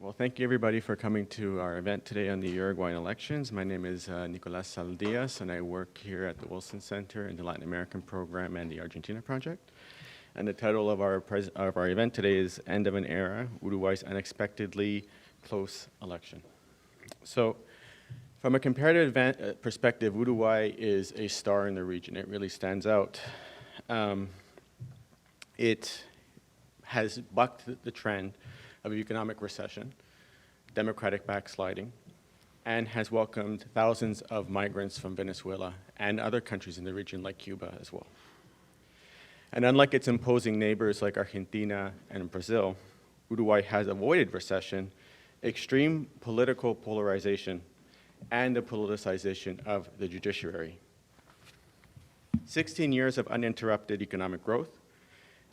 Well, thank you everybody for coming to our event today on the Uruguayan elections. My name is Nicolas Saldias, and I work here at the Wilson Center in the Latin American Program and the Argentina Project. And the title of our event today is End of an Era, Uruguay's Unexpectedly Close Election. So, from a comparative perspective, Uruguay is a star in the region. It really stands out. It has bucked the trend of economic recession, democratic backsliding, and has welcomed thousands of migrants from Venezuela and other countries in the region like Cuba as well. And unlike its imposing neighbors like Argentina and Brazil, Uruguay has avoided recession, extreme political polarization, and the politicization of the judiciary. 16 years of uninterrupted economic growth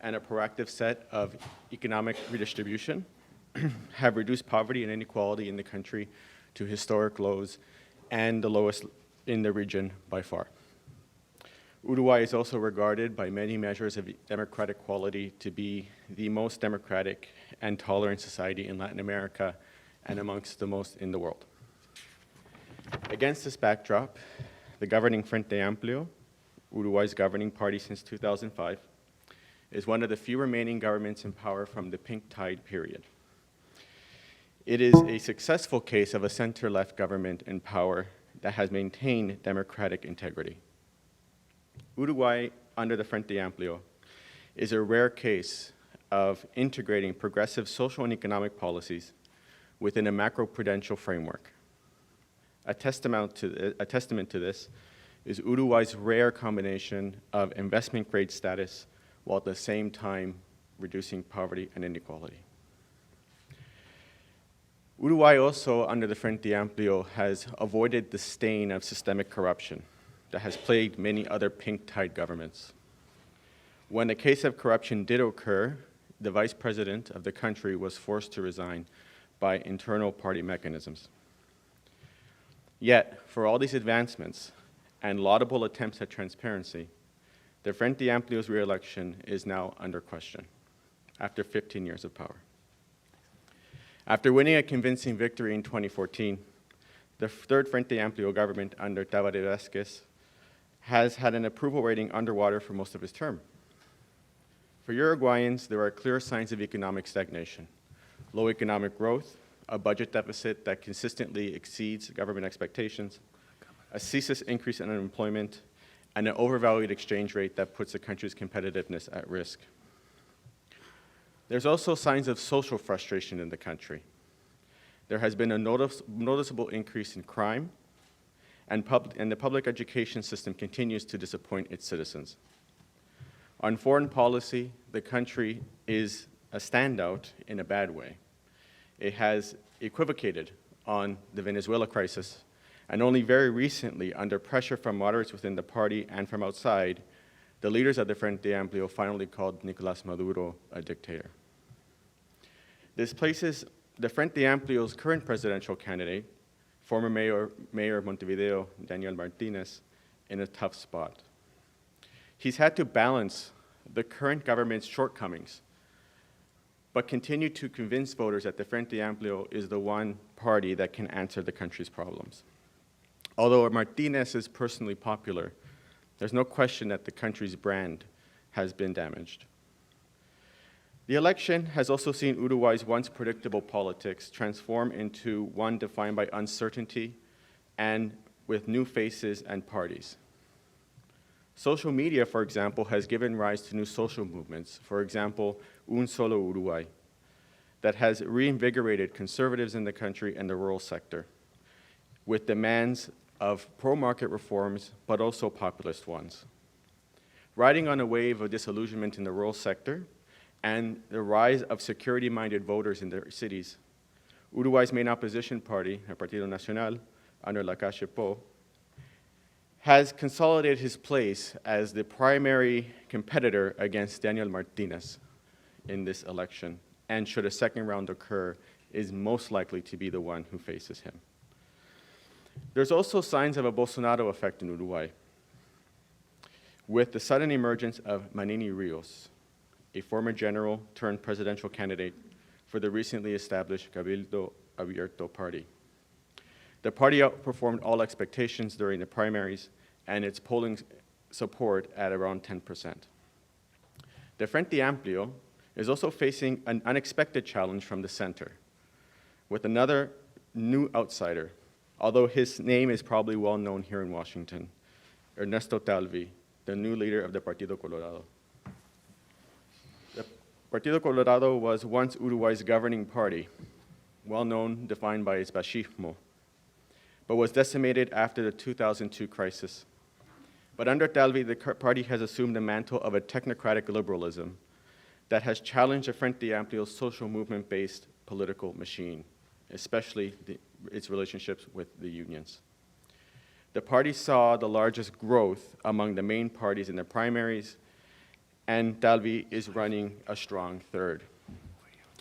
and a proactive set of economic redistribution have reduced poverty and inequality in the country to historic lows and the lowest in the region by far. Uruguay is also regarded by many measures of democratic quality to be the most democratic and tolerant society in Latin America and amongst the most in the world. Against this backdrop, the governing Frente Amplio, Uruguay's governing party since 2005, is one of the few remaining governments in power from the pink tide period. It is a successful case of a center-left government in power that has maintained democratic integrity. Uruguay, under the Frente Amplio, is a rare case of integrating progressive social and economic policies within a macroprudential framework. A testament to this is Uruguay's rare combination of investment-grade status while at the same time reducing poverty and inequality. Uruguay also, under the Frente Amplio, has avoided the stain of systemic corruption that has plagued many other pink tide governments. When a case of corruption did occur, the vice president of the country was forced to resign by internal party mechanisms. Yet, for all these advancements and laudable attempts at transparency, the Frente Amplio's re-election is now under question after 15 years of power. After winning a convincing victory in 2014, the third Frente Amplio government under Paradox has had an approval rating underwater for most of his term. For Uruguayans, there are clear signs of economic stagnation, low economic growth, a budget deficit that consistently exceeds government expectations, a ceaseless increase in unemployment, and an overvalued exchange rate that puts the country's competitiveness at risk. There's also signs of social frustration in the country. There has been a noticeable increase in crime, and the public education system continues to disappoint its citizens. On foreign policy, the country is a standout in a bad way. It has equivocated on the Venezuela crisis, and only very recently, under pressure from moderates within the party and from outside, the leaders of the Frente Amplio finally called Nicolás Maduro a dictator. This places the Frente Amplio's current presidential candidate, former mayor of Montevideo, Daniel Martinez, in a tough spot. He's had to balance the current government's shortcomings, but continue to convince voters that the Frente Amplio is the one party that can answer the country's problems. Although Martinez is personally popular, there's no question that the country's brand has been damaged. The election has also seen Uruguay's once predictable politics transform into one defined by uncertainty and with new faces and parties. Social media, for example, has given rise to new social movements, for example, Un Solo Uruguay, that has reinvigorated conservatives in the country and the rural sector, with demands of pro-market reforms, but also populist ones. Riding on a wave of disillusionment in the rural sector and the rise of security-minded voters in their cities, Uruguay's main opposition party, el Partido Nacional, under Lacalle Pou, has consolidated his place as the primary competitor against Daniel Martinez in this election, and should a second round occur, is most likely to be the one who faces him. There's also signs of a Bolsonaro effect in Uruguay, with the sudden emergence of Manini Rios, a former general turned presidential candidate for the recently established Cabildo Abierto party. The party outperformed all expectations during the primaries, and its polling support at around 10%. The Frente Amplio is also facing an unexpected challenge from the center, with another new outsider, although his name is probably well known here in Washington, Ernesto Talvi, the new leader of the Partido Colorado. The Partido Colorado was once Uruguay's governing party, well known, defined by its fascismo, but was decimated after the 2002 crisis. But under Talvi, the party has assumed the mantle of a technocratic liberalism that has challenged the Frente Amplio's social movement-based political machine, especially its relationships with the unions. The party saw the largest growth among the main parties in the primaries, and Talvi is running a strong third.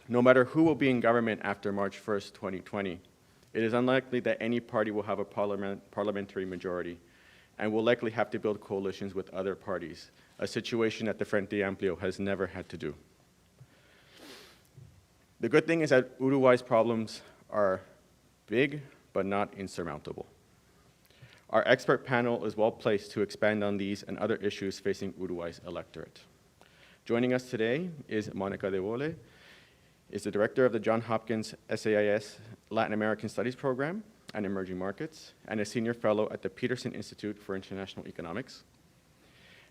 No matter who will be in government after March 1st, 2020, it is unlikely that any party will have a parliamentary majority and will likely have to build coalitions with other parties, a situation that the Frente Amplio has never had to do. The good thing is that Uruguay's problems are big, but not insurmountable. Our expert panel is well placed to expand on these and other issues facing Uruguay's electorate. Joining us today is Monica De Vole, is the director of the Johns Hopkins SAIS Latin American Studies Program and Emerging Markets, and a senior fellow at the Peterson Institute for International Economics.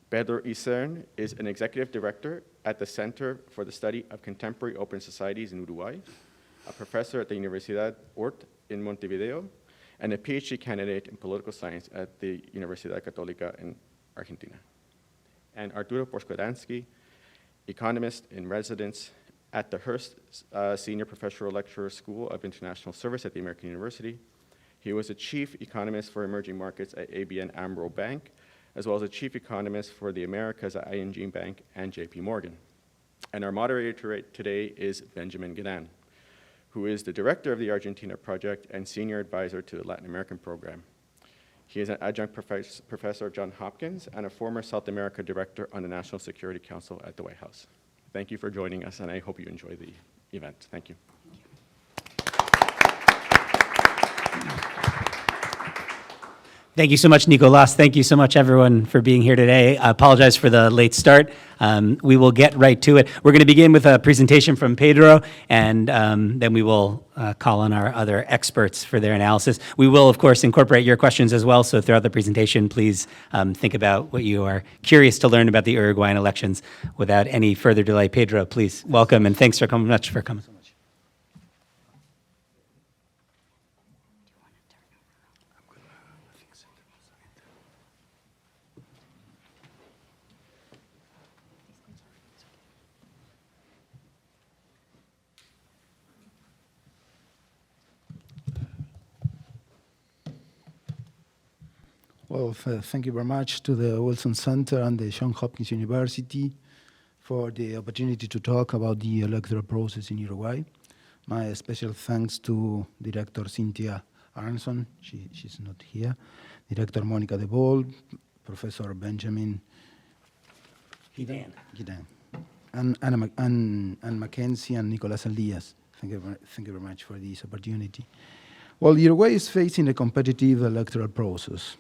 Pedro Isern is an executive director at the Center for the Study of Contemporary Open Societies in Uruguay, a professor at the Universidad Hort in Montevideo, and a PhD candidate in political science at the Universidad Católica in Argentina. And Arturo Poskodansky, economist in residence at the Hearst Senior Professorial Lecturer School of International Service at the American University. He was a chief economist for emerging markets at ABN AMRO Bank, as well as a chief economist for the Americas at ING Bank and JP Morgan. And our moderator today is Benjamin Guerin, who is the director of the Argentina Project and senior advisor to the Latin American program. He is an adjunct professor at Johns Hopkins and a former South America director on the National Security Council at the White House. Thank you for joining us, and I hope you enjoy the event. Thank you. Thank you so much, Nicolas. Thank you so much, everyone, for being here today. I apologize for the late start. We will get right to it. We're going to begin with a presentation from Pedro, and then we will call on our other experts for their analysis. We will, of course, incorporate your questions as well, so throughout the presentation, please think about what you are curious to learn about the Uruguayan elections. Without any further delay, Pedro, please welcome, and thanks so much for coming. Well, thank you very much to the Wilson Center and the Johns Hopkins University for the opportunity to talk about the electoral process in Uruguay. My special thanks to Director Cynthia Aronson, she's not here, Director Monica De Vole, Professor Benjamin Guerin, and Mackenzie and Nicolas Aldias. Thank you very much for this opportunity. Well, Uruguay is facing a competitive electoral process.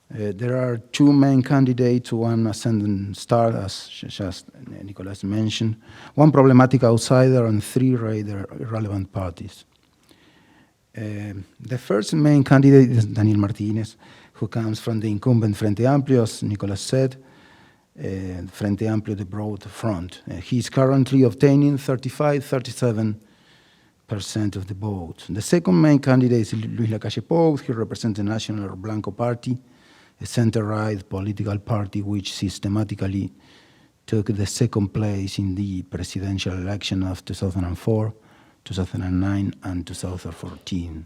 There are two main candidates, one ascendant star, as just Nicolas mentioned, one problematic outsider, and three rather irrelevant parties. The first main candidate is Daniel Martinez, who comes from the incumbent Frente Amplio, as Nicolas said, Frente Amplio, the broad front. He's currently obtaining 37% of the vote. The second main candidate is Luis Lacalle Pou. He represents the National Blanco Party, a center-right political party which systematically took the second place in the presidential election of 2004, 2009, and 2014.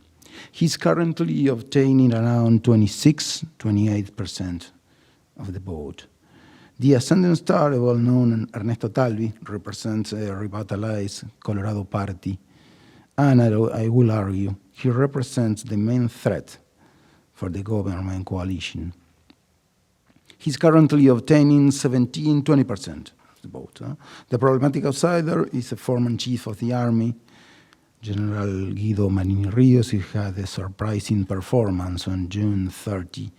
He's currently obtaining around 28% of the vote. The ascendant star, a well-known Ernesto Talvi, represents a revitalized Colorado party, and I will argue he represents the main threat for the government coalition. He's currently obtaining 20%. the vote. The problematic outsider is a former chief of the army, General Guido Marini Rios, who had a surprising performance on June 30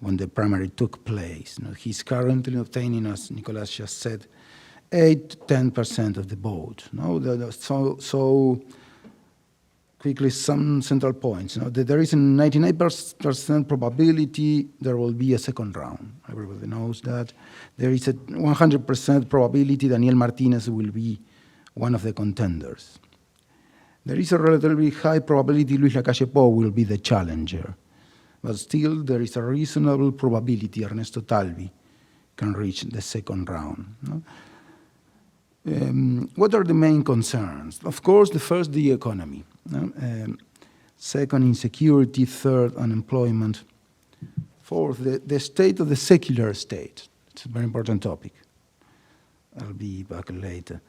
when the primary took place. He's currently obtaining, as Nicolas just said, 8 to 10% of the vote. So quickly, some central points. There is a 99% probability there will be a second round. Everybody knows that. There is a 100% probability Daniel Martinez will be one of the contenders. There is a relatively high probability Luis Lacalle Pou will be the challenger. But still, there is a reasonable probability Ernesto Talvi can reach the second round. What are the main concerns? Of course, the first, the economy. Second, insecurity. Third, unemployment. Fourth, the state of the secular state. It's a very important topic. I'll be back later.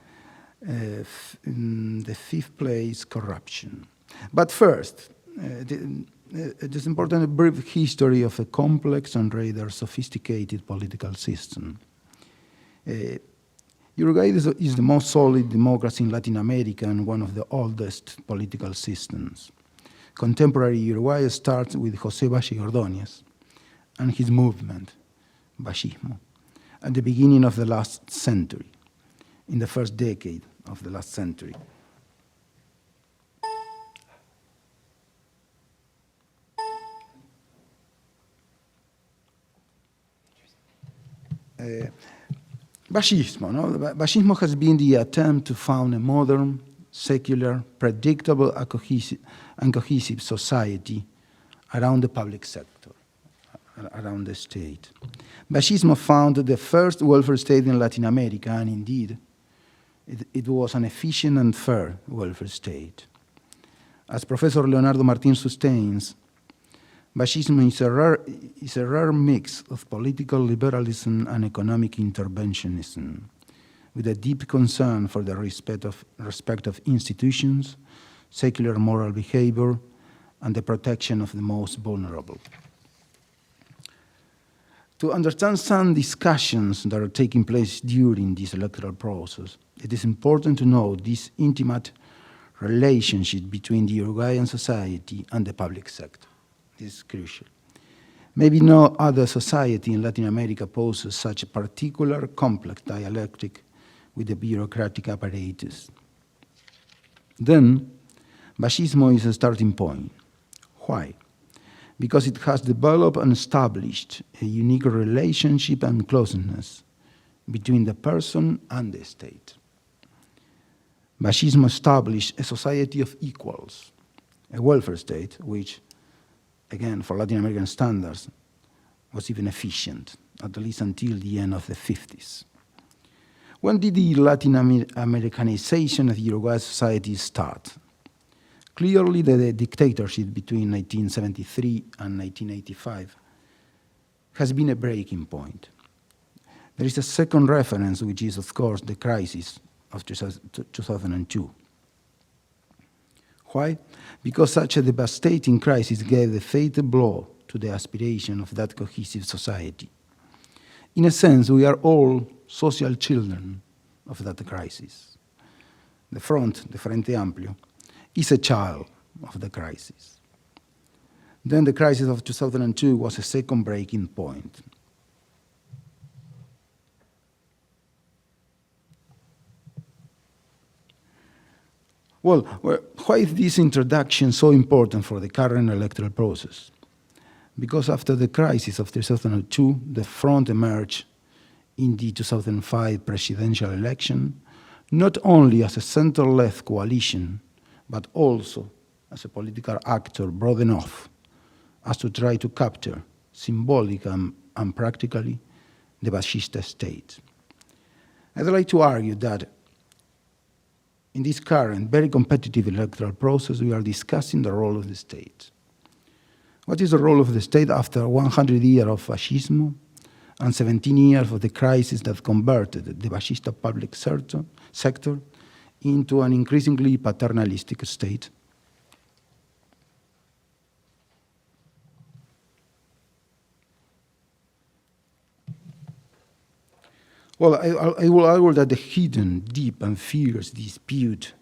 In the fifth place, corruption. But first, it is important a brief history of a complex and rather sophisticated political system. Uruguay is the most solid democracy in Latin America and one of the oldest political systems. Contemporary Uruguay starts with José Valle Ordóñez and his movement, Vallismo, at the beginning of the last century, in the first decade of the last century. Vallismo. Vallismo has been the attempt to found a modern, secular, predictable, and cohesive society around the public sector, around the state. Vallismo founded the first welfare state in Latin America, and indeed, it was an efficient and fair welfare state. As Professor Leonardo Martinez sustains, Vallismo is a rare mix of political liberalism and economic interventionism, with a deep concern for the respect of institutions, secular moral behavior, and the protection of the most vulnerable. To understand some discussions that are taking place during this electoral process, it is important to know this intimate relationship between the Uruguayan society and the public sector. This is crucial. Maybe no other society in Latin America poses such a particular complex dialectic with the bureaucratic apparatus. Then, Vallismo is a starting point. Why? Because it has developed and established a unique relationship and closeness between the person and the state. Vallismo established a society of equals, a welfare state which, again, for Latin American standards, was even efficient, at least until the end of the 50s. When did the Latin Americanization of Uruguay society start? Clearly, the dictatorship between 1973 and 1985 has been a breaking point. There is a second reference, which is, of course, the crisis of 2002. Why? Because such a devastating crisis gave the fatal blow to the aspiration of that cohesive society. In a sense, we are all social children of that crisis. The Frente Amplio, is a child of the crisis. Then the crisis of 2002 was a second breaking point. Well, why is this introduction so important for the current electoral process? Because after the crisis of 2002, the front emerged in the 2005 presidential election, not only as a center-left coalition, but also as a political actor broad enough as to try to capture, symbolically and practically, the Vallista state. I'd like to argue that in this current, very competitive electoral process, we are discussing the role of the state. What is the role of the state after 100 years of fascism and 17 years of the crisis that converted the Vallista public sector into an increasingly paternalistic state? Well, I will argue that the hidden, deep, and fierce dispute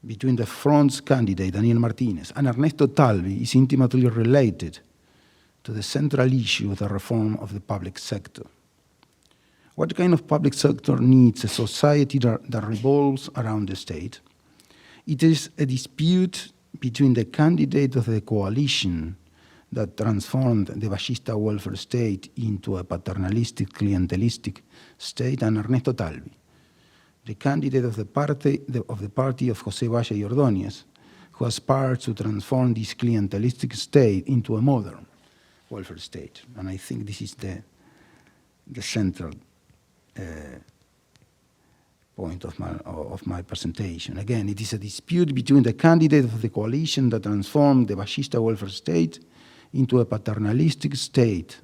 between the front's candidate, Daniel Martinez, and Ernesto Talvi is intimately related to the central issue of the reform of the public sector. What kind of public sector needs a society that revolves around the state? It is a dispute between the candidate of the coalition that transformed the Ballista welfare state into a paternalistic, clientelistic state, and Ernesto Talvi, the candidate of the party of José Valle y Ordóñez, who aspires to transform this clientelistic state into a modern welfare state. And I think this is the central point of my presentation. Again, it is a dispute between the candidate of the coalition that transformed the Ballista welfare state into a paternalistic state,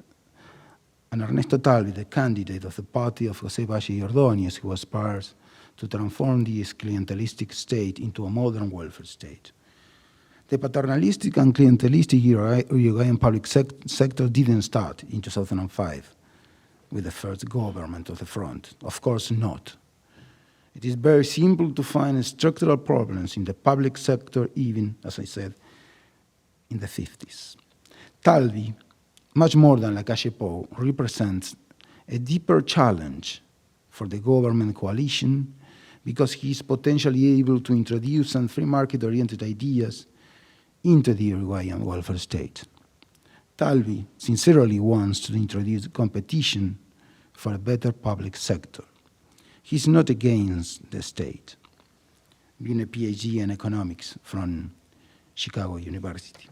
and Ernesto Talvi, the candidate of the party of José Valle y Ordóñez, who aspires to transform this clientelistic state into a modern welfare state. The paternalistic and clientelistic Uruguayan public sector didn't start in 2005 with the first government of the front. Of course not. It is very simple to find structural problems in the public sector, even, as I said, in the 50s. Talvi, much more than Lacalle Pou, represents a deeper challenge for the government coalition because he is potentially able to introduce some free market-oriented ideas into the Uruguayan welfare state. Talvi sincerely wants to introduce competition for a better public sector. He's not against the state, being a PhD in economics from Chicago University.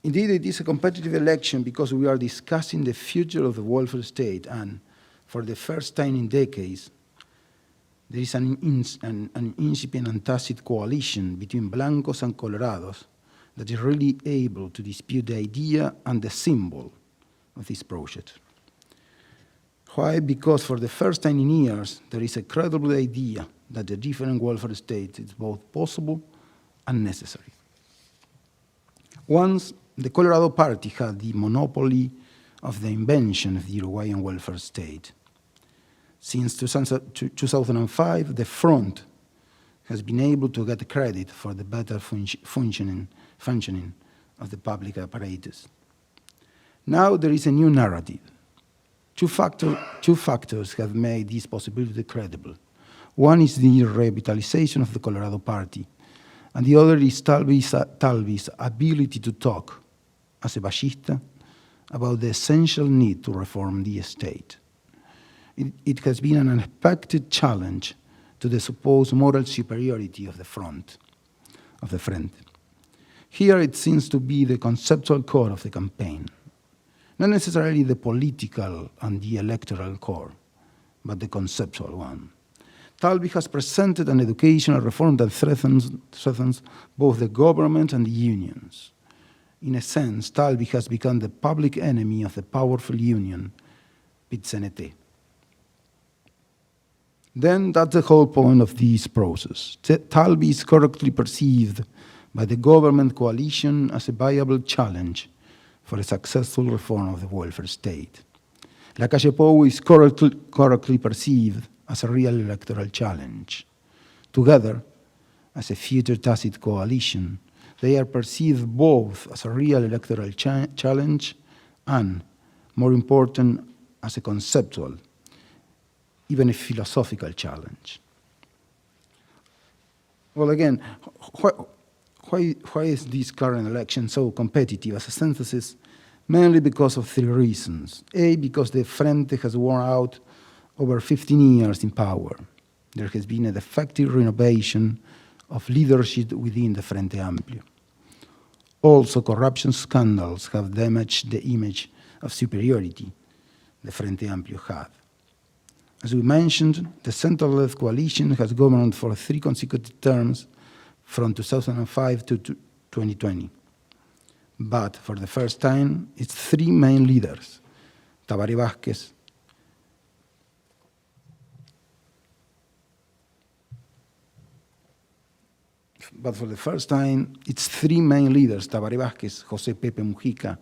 Indeed, it is a competitive election because we are discussing the future of the welfare state, and for the first time in decades, there is an incipient and tacit coalition between Blancos and Colorados that is really able to dispute the idea and the symbol of this project. Why? Because for the first time in years, there is a credible idea that the different welfare state is both possible and necessary. Once the Colorado Party had the monopoly of the invention of the Uruguayan welfare state. Since 2005, the front has been able to get credit for the better functioning of the public apparatus. Now there is a new narrative. Two factors have made this possibility credible. One is the revitalization of the Colorado Party, and the other is Talvi's ability to talk as a Ballista about the essential need to reform the state. It has been an unexpected challenge to the supposed moral superiority of the front. Here it seems to be the conceptual core of the campaign, not necessarily the political and the electoral core, but the conceptual one. Talvi has presented an educational reform that threatens both the government and the unions. In a sense, Talvi has become the public enemy of the powerful union, PIT-CNT. Then that's the whole point of this process. Talvi is correctly perceived by the government coalition as a viable challenge for a successful reform of the welfare state. Lacalle Pou is correctly perceived as a real electoral challenge. Together, as a future tacit coalition, they are perceived both as a real electoral challenge and, more important, as a conceptual, even a philosophical challenge. Well, again, why is this current election so competitive? As a synthesis, mainly because of three reasons. A, because the Frente has worn out over 15 years in power. There has been a defective renovation of leadership within the Frente Amplio. Also, corruption scandals have damaged the image of superiority the Frente Amplio had. As we mentioned, the center-left coalition has governed for 3 consecutive terms from 2005 to 2020. But for the first time, its 3 main leaders, Tabaré Vázquez, but for the first time, its three main leaders, Tabaré Vázquez, José Pepe Mujica,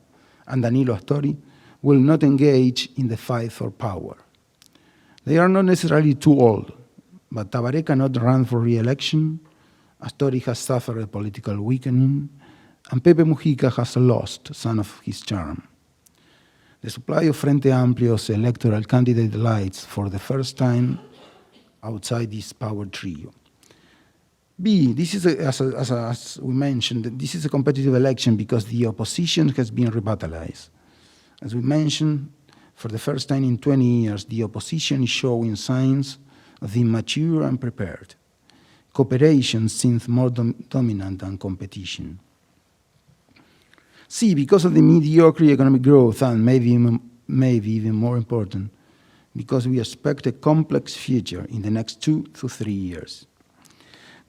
and Danilo Astori, will not engage in the fight for power. They are not necessarily too old, but Tabaré cannot run for re-election, Astori has suffered a political weakening, and Pepe Mujica has lost some of his charm. The supply of Frente Amplio's electoral candidate lights for the first time outside this power trio. B, this is, as we mentioned, this is a competitive election because the opposition has been revitalized. As we mentioned, for the first time in 20 years, the opposition is showing signs of being mature and prepared. Cooperation seems more dominant than competition. C, because of the mediocre economic growth, and maybe even more important, because we expect a complex future in the next 2 to 3 years.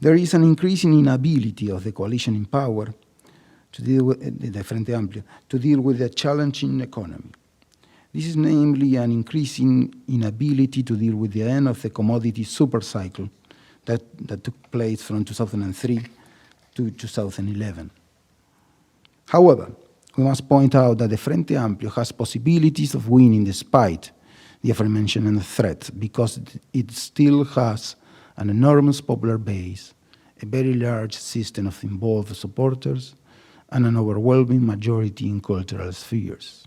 There is an increasing inability of the coalition in power to deal with the Frente Amplio, to deal with a challenging economy. This is namely an increasing inability to deal with the end of the commodity supercycle that took place from 2003 to 2011. However, we must point out that the Frente Amplio has possibilities of winning despite the aforementioned threat, because it still has an enormous popular base, a very large system of involved supporters, and an overwhelming majority in cultural spheres.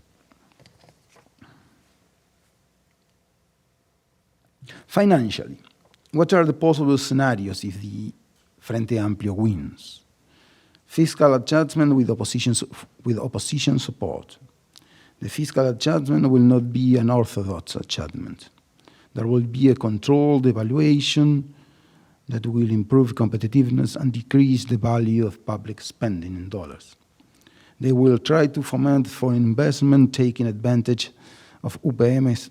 Financially, what are the possible scenarios if the Frente Amplio wins? Fiscal adjustment with opposition support. The fiscal adjustment will not be an orthodox adjustment. There will be a controlled devaluation that will improve competitiveness and decrease the value of public spending in dollars. They will try to foment foreign investment, taking advantage of UPM's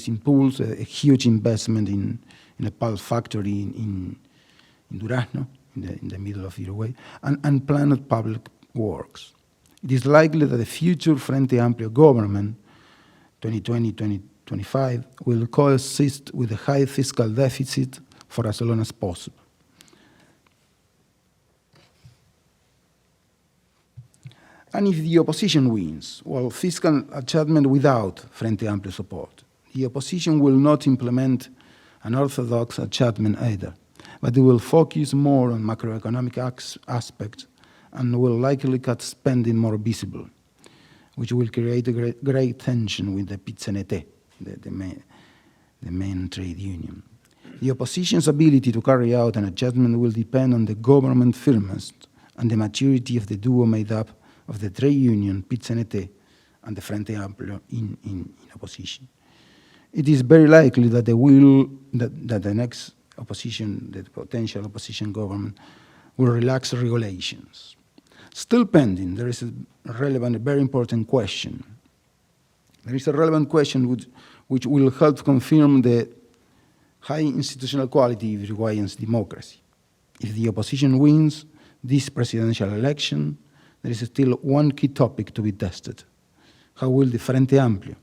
impulse, a huge investment in a pulp factory in Durazno, in the middle of Uruguay, and planned public works. It is likely that the future Frente Amplio government, 2020-2025, will coexist with a high fiscal deficit for as long as possible. And if the opposition wins, well, fiscal adjustment without Frente Amplio support, the opposition will not implement an orthodox adjustment either, but it will focus more on macroeconomic aspects and will likely cut spending more visible, which will create a great tension with the PIT-CNT, the main trade union. The opposition's ability to carry out an adjustment will depend on the government firmness and the maturity of the duo made up of the trade union, PIT-CNT, and the Frente Amplio in opposition. It is very likely that the next opposition, the potential opposition government, will relax regulations. Still pending, there is a relevant, a very important question. There is a relevant question which will help confirm the high institutional quality of Uruguayan's democracy. If the opposition wins this presidential election, there is still one key topic to be tested. How will the Frente Amplio,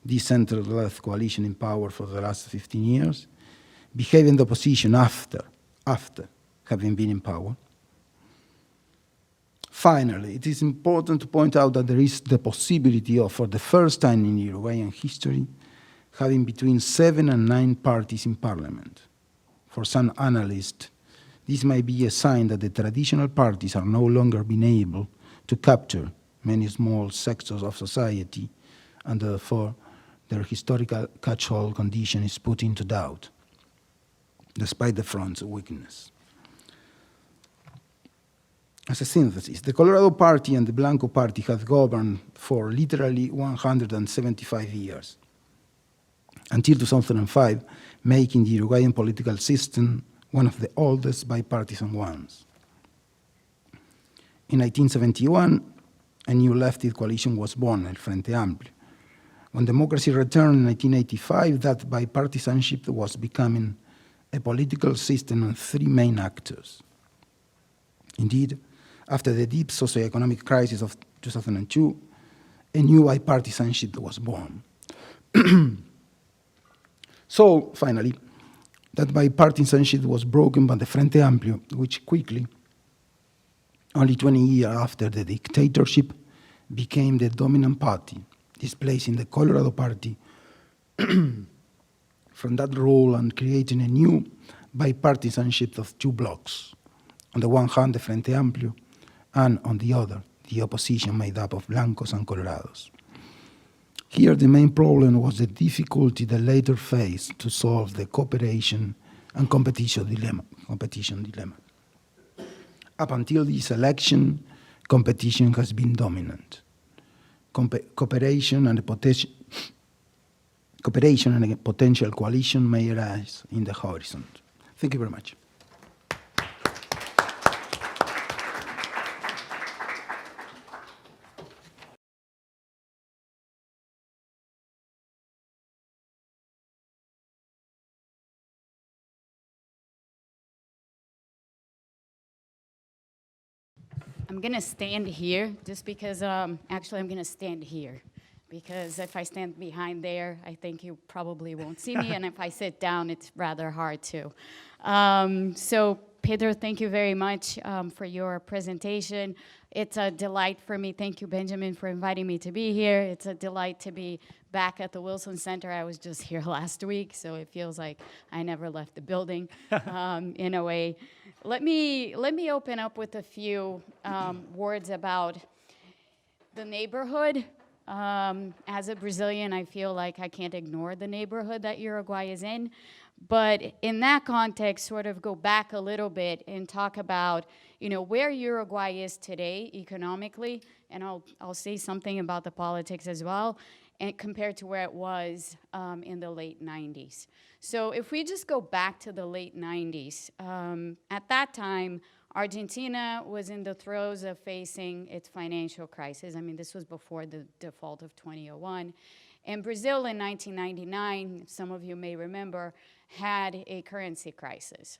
the center-left coalition in power for the last 15 years, behave in the opposition after having been in power? Finally, it is important to point out that there is the possibility of, for the first time in Uruguayan history, having between 7 and 9 parties in parliament. For some analysts, this might be a sign that the traditional parties are no longer being able to capture many small sectors of society, and therefore their historical catch-all condition is put into doubt, despite the front's weakness. As a synthesis, the Colorado Party and the Blanco Party have governed for literally 175 years, until 2005, making the Uruguayan political system one of the oldest bipartisan ones. In 1971, a new leftist coalition was born, El Frente Amplio. When democracy returned in 1985, that bipartisanship was becoming a political system on 3 main actors. Indeed, after the deep socioeconomic crisis of 2002, a new bipartisanship was born. So, finally, that bipartisanship was broken by the Frente Amplio, which quickly only 20 years after the dictatorship became the dominant party, displacing the Colorado Party from that role and creating a new bipartisanship of two blocs. On the one hand, the Frente Amplio, and on the other, the opposition made up of blancos and colorados. Here, the main problem was the difficulty they later faced to solve the cooperation and competition dilemma. Up until this election, competition has been dominant. Cooperation and a potential coalition may arise in the horizon. Thank you very much. I'm going to stand here just because, actually, I'm going to stand here. Because if I stand behind there, I think you probably won't see me. And if I sit down, it's rather hard to. So, Pedro, thank you very much for your presentation. It's a delight for me. Thank you, Benjamin, for inviting me to be here. It's a delight to be back at the Wilson Center. I was just here last week, so it feels like I never left the building in a way. Let me open up with a few words about the neighborhood. As a Brazilian, I feel like I can't ignore the neighborhood that Uruguay is in. But in that context, sort of go back a little bit and talk about, where Uruguay is today economically, and I'll say something about the politics as well, and compared to where it was in the late 90s. So if we just go back to the late 90s, at that time, Argentina was in the throes of facing its financial crisis. I mean, this was before the default of 2001. And Brazil in 1999, some of you may remember, had a currency crisis,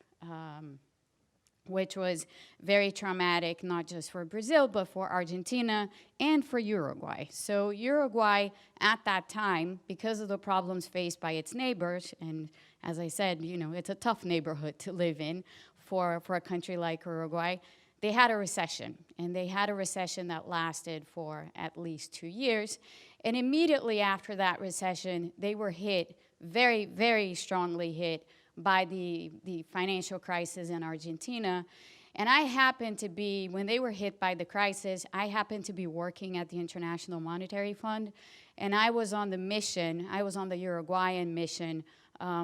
which was very traumatic, not just for Brazil, but for Argentina and for Uruguay. So Uruguay, at that time, because of the problems faced by its neighbors, and as I said, it's a tough neighborhood to live in for a country like Uruguay, they had a recession. And they had a recession that lasted for at least 2 years. And immediately after that recession, they were hit, very, very strongly hit, by the financial crisis in Argentina. And I happened to be, when they were hit by the crisis, I happened to be working at the International Monetary Fund, and I was on the mission, I was on the Uruguayan mission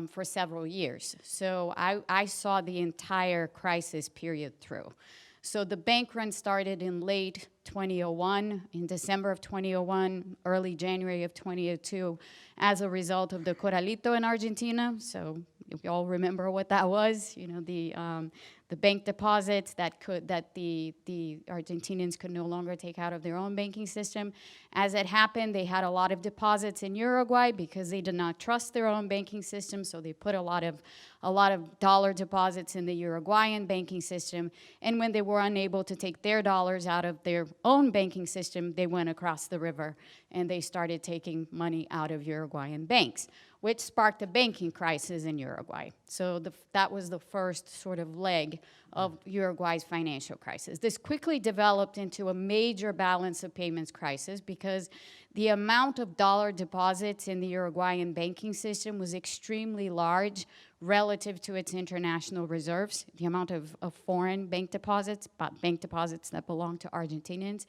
for several years. So I saw the entire crisis period through. So the bank run started in late 2001, in December of 2001, early January of 2002, as a result of the Corralito in Argentina. So you all remember what that was, the bank deposits that the Argentinians could no longer take out of their own banking system. As it happened, they had a lot of deposits in Uruguay because they did not trust their own banking system, so they put a lot of dollar deposits in the Uruguayan banking system. And when they were unable to take their dollars out of their own banking system, they went across the river and they started taking money out of Uruguayan banks, which sparked a banking crisis in Uruguay. So that was the first sort of leg of Uruguay's financial crisis. This quickly developed into a major balance of payments crisis because the amount of dollar deposits in the Uruguayan banking system was extremely large relative to its international reserves, the amount of foreign bank deposits that belong to Argentinians.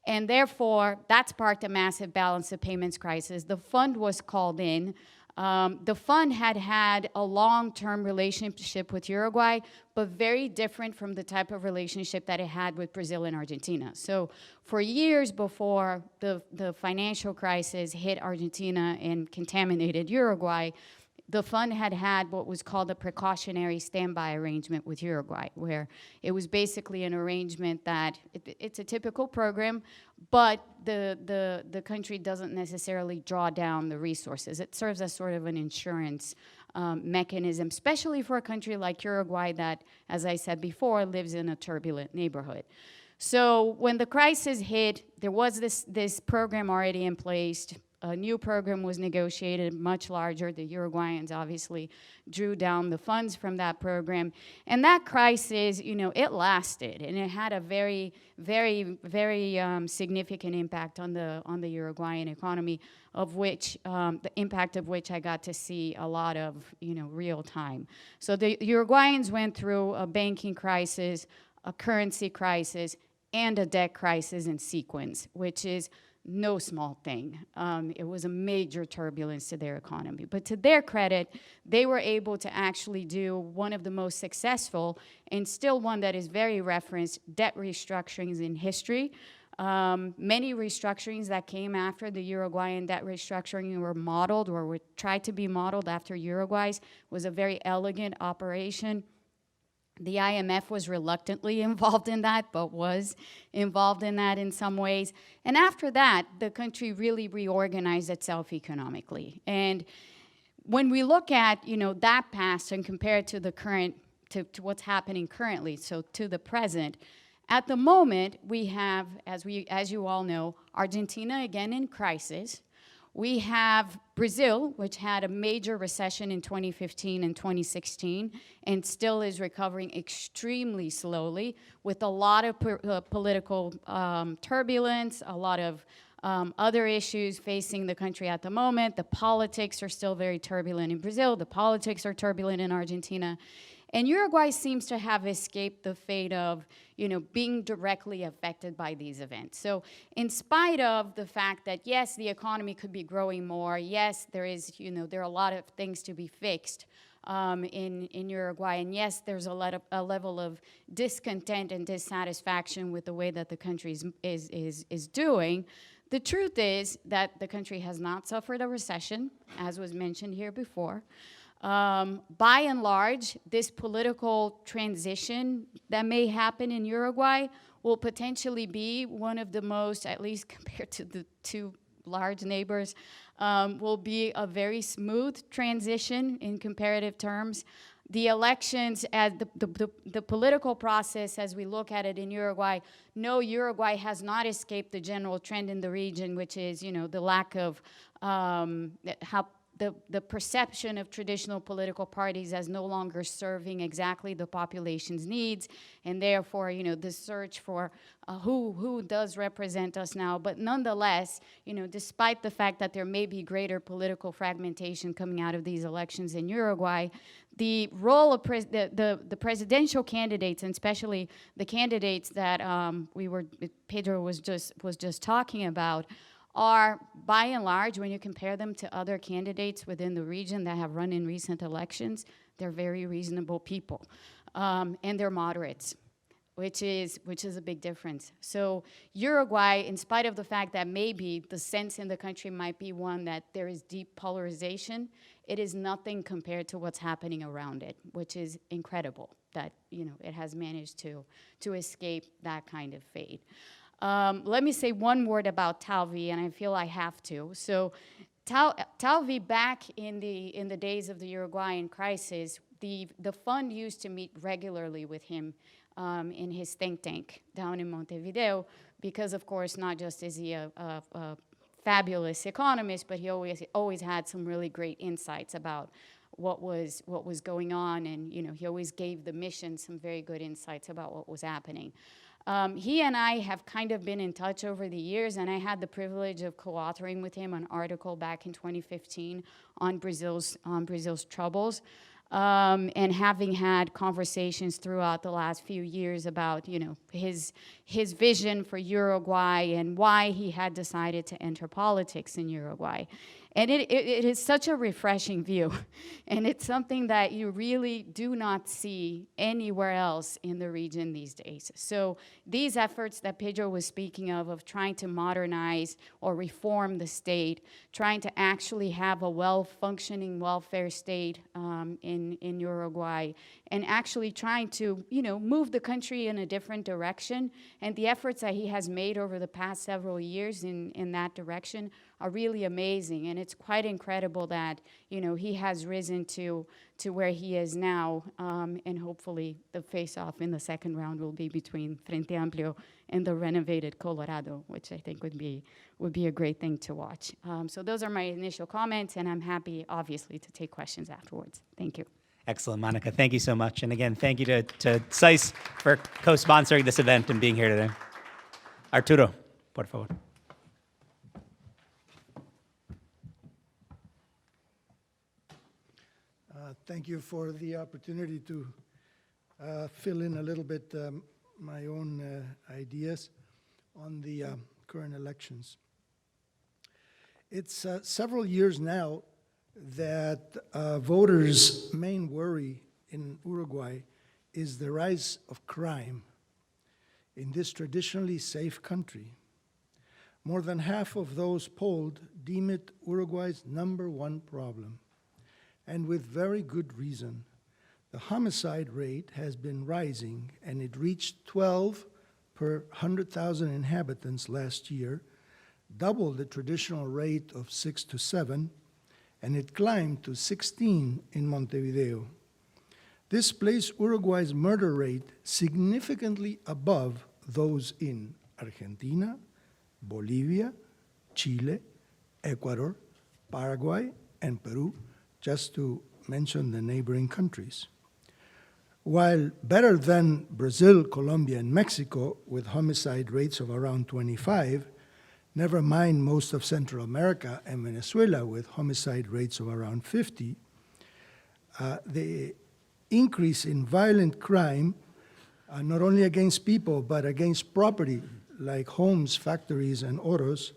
And therefore, that sparked a massive balance of payments crisis. The fund was called in. The fund had a long-term relationship with Uruguay, but very different from the type of relationship that it had with Brazil and Argentina. So for years before the financial crisis hit Argentina and contaminated Uruguay, the fund had what was called a precautionary standby arrangement with Uruguay, where it was basically an arrangement that it's a typical program, but the country doesn't necessarily draw down the resources. It serves as sort of an insurance mechanism, especially for a country like Uruguay that, as I said before, lives in a turbulent neighborhood. So when the crisis hit, there was this program already in place. a new program was negotiated, much larger. The Uruguayans obviously drew down the funds from that program. And that crisis, it lasted, and it had a very, very, very significant impact on the Uruguayan economy, of which, the impact of which I got to see a lot of, real time. So the Uruguayans went through a banking crisis, a currency crisis, and a debt crisis in sequence, which is no small thing. It was a major turbulence to their economy. But to their credit, they were able to actually do one of the most successful, and still one that is very referenced, debt restructurings in history. Many restructurings that came after the Uruguayan debt restructuring were modeled, or were tried to be modeled after Uruguay's. It was a very elegant operation. The IMF was reluctantly involved in that, but was involved in that in some ways. And after that, the country really reorganized itself economically. And when we look at, that past and compare it to the current, to what's happening currently, so to the present, at the moment, we have, as you all know, Argentina again in crisis. We have Brazil, which had a major recession in 2015 and 2016, and still is recovering extremely slowly, with a lot of political turbulence, a lot of other issues facing the country at the moment. The politics are still very turbulent in Brazil. The politics are turbulent in Argentina. And Uruguay seems to have escaped the fate of, being directly affected by these events. So in spite of the fact that, yes, the economy could be growing more, yes, there are a lot of things to be fixed in Uruguay, and yes, there's a level of discontent and dissatisfaction with the way that the country is doing. The truth is that the country has not suffered a recession, as was mentioned here before. By and large, this political transition that may happen in Uruguay will potentially be one of the most, at least compared to the two large neighbors, will be a very smooth transition in comparative terms. The elections, as the political process, as we look at it in Uruguay, no, Uruguay has not escaped the general trend in the region, which is, the lack of how the perception of traditional political parties as no longer serving exactly the population's needs, and therefore, the search for who does represent us now. But nonetheless, despite the fact that there may be greater political fragmentation coming out of these elections in Uruguay, the role of the presidential candidates, and especially the candidates that Pedro was just talking about, are, by and large, when you compare them to other candidates within the region that have run in recent elections, they're very reasonable people, and they're moderates, which is a big difference. So Uruguay, in spite of the fact that maybe the sense in the country might be one that there is deep polarization, it is nothing compared to what's happening around it, which is incredible that it has managed to escape that kind of fate. Let me say one word about Talvi, and I feel I have to. So Talvi, back in the days of the Uruguayan crisis, the fund used to meet regularly with him in his think tank down in Montevideo, because, of course, not just is he a fabulous economist, but he always had some really great insights about what was going on, and he always gave the mission some very good insights about what was happening. He and I have kind of been in touch over the years, and I had the privilege of co-authoring with him an article back in 2015 on Brazil's troubles, and having had conversations throughout the last few years about his vision for Uruguay and why he had decided to enter politics in Uruguay. And it is such a refreshing view, and it's something that you really do not see anywhere else in the region these days. So these efforts that Pedro was speaking of trying to modernize or reform the state, trying to actually have a well-functioning welfare state in Uruguay, and actually trying to move the country in a different direction, and the efforts that he has made over the past several years in that direction are really amazing. And it's quite incredible that, you know, he has risen to where he is now. And hopefully the face-off in the second round will be between Frente Amplio and the renovated Colorado, which I think would be a great thing to watch. So those are my initial comments, and I'm happy, obviously, to take questions afterwards. Thank you. Excellent, Monica. Thank you so much. And again, thank you to CESCOS for co-sponsoring this event and being here today. Arturo, por favor. Thank you for the opportunity to fill in a little bit my own ideas on the current elections. It's several years now that voters' main worry in Uruguay is the rise of crime in this traditionally safe country. More than half of those polled deem it Uruguay's #1 problem, and with very good reason. The homicide rate has been rising, and it reached 12 per 100,000 inhabitants last year, double the traditional rate of 6 to 7, and it climbed to 16 in Montevideo. This placed Uruguay's murder rate significantly above those in Argentina, Bolivia, Chile, Ecuador, Paraguay, and Peru, just to mention the neighboring countries. While better than Brazil, Colombia, and Mexico, with homicide rates of around 25, never mind most of Central America and Venezuela with homicide rates of around 50, the increase in violent crime, not only against people, but against property, like homes, factories, and autos,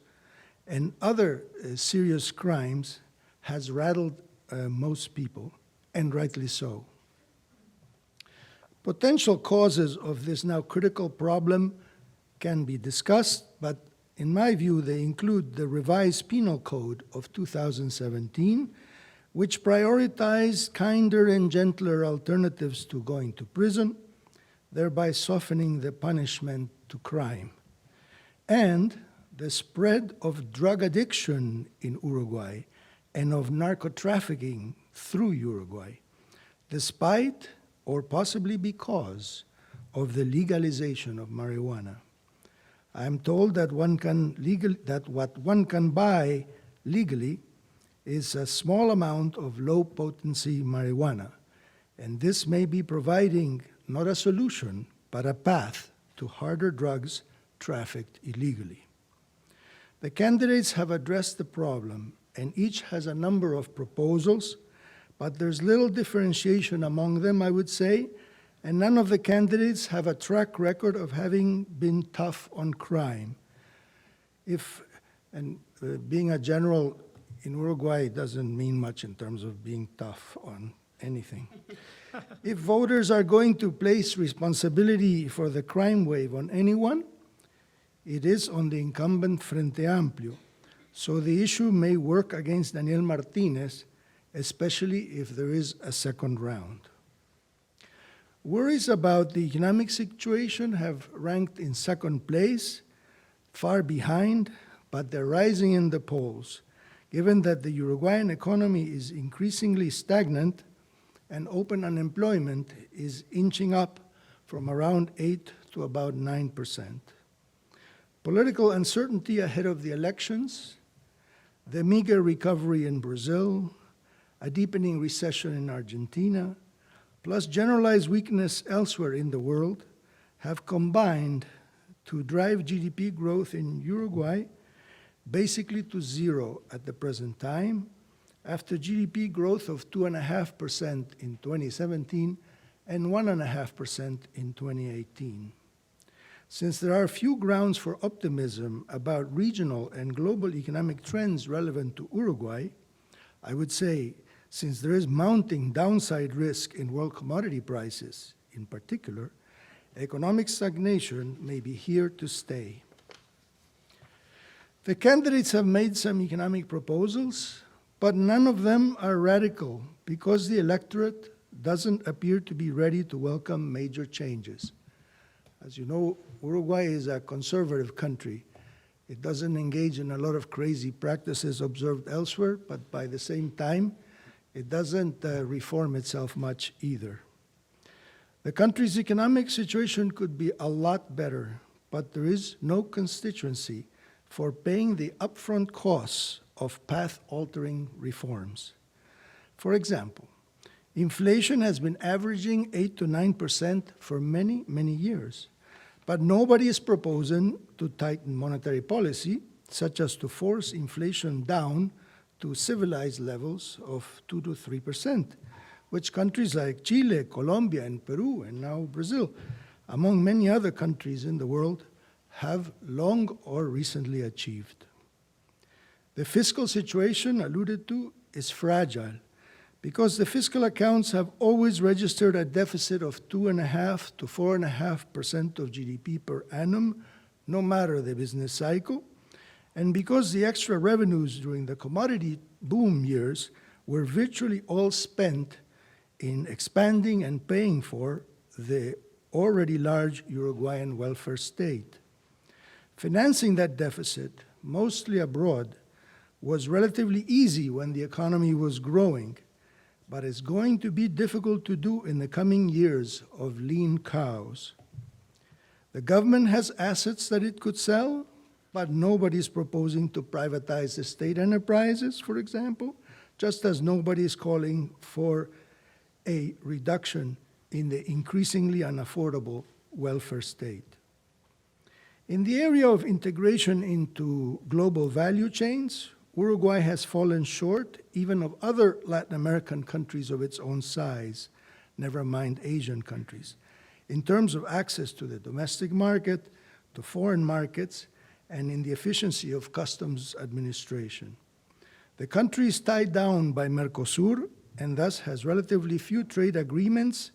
and other serious crimes, has rattled most people, and rightly so. Potential causes of this now critical problem can be discussed, but in my view, they include the revised penal code of 2017, which prioritized kinder and gentler alternatives to going to prison, thereby softening the punishment to crime. And the spread of drug addiction in Uruguay and of narco-trafficking through Uruguay, despite or possibly because of the legalization of marijuana. I am told that what one can buy legally is a small amount of low-potency marijuana, and this may be providing not a solution, but a path to harder drugs trafficked illegally. The candidates have addressed the problem, and each has a number of proposals, but there's little differentiation among them, I would say, and none of the candidates have a track record of having been tough on crime. Being a general in Uruguay doesn't mean much in terms of being tough on anything. If voters are going to place responsibility for the crime wave on anyone, it is on the incumbent Frente Amplio. So the issue may work against Daniel Martinez, especially if there is a second round. Worries about the economic situation have ranked in second place, far behind, but they're rising in the polls, given that the Uruguayan economy is increasingly stagnant and open unemployment is inching up from around 8 to about 9%. Political uncertainty ahead of the elections, the meager recovery in Brazil, a deepening recession in Argentina, plus generalized weakness elsewhere in the world have combined to drive GDP growth in Uruguay basically to zero at the present time, after GDP growth of 2.5% in 2017 and 1.5% in 2018. Since there are few grounds for optimism about regional and global economic trends relevant to Uruguay, I would say, since there is mounting downside risk in world commodity prices in particular, economic stagnation may be here to stay. The candidates have made some economic proposals, but none of them are radical because the electorate doesn't appear to be ready to welcome major changes. As you know, Uruguay is a conservative country. It doesn't engage in a lot of crazy practices observed elsewhere, but by the same time, it doesn't reform itself much either. The country's economic situation could be a lot better, but there is no constituency for paying the upfront costs of path-altering reforms. For example, inflation has been averaging 8 to 9% for many, many years, but nobody is proposing to tighten monetary policy, such as to force inflation down to civilized levels of 2 to 3%, which countries like Chile, Colombia, and Peru, and now Brazil, among many other countries in the world, have long or recently achieved. The fiscal situation alluded to is fragile because the fiscal accounts have always registered a deficit of 2.5 to 4.5% of GDP per annum, no matter the business cycle, and because the extra revenues during the commodity boom years were virtually all spent in expanding and paying for the already large Uruguayan welfare state. Financing that deficit, mostly abroad, was relatively easy when the economy was growing, but it's going to be difficult to do in the coming years of lean cows. The government has assets that it could sell, but nobody's proposing to privatize the state enterprises, for example, just as nobody is calling for a reduction in the increasingly unaffordable welfare state. In the area of integration into global value chains, Uruguay has fallen short even of other Latin American countries of its own size, never mind Asian countries, in terms of access to the domestic market, to foreign markets, and in the efficiency of customs administration. The country is tied down by Mercosur and thus has relatively few trade agreements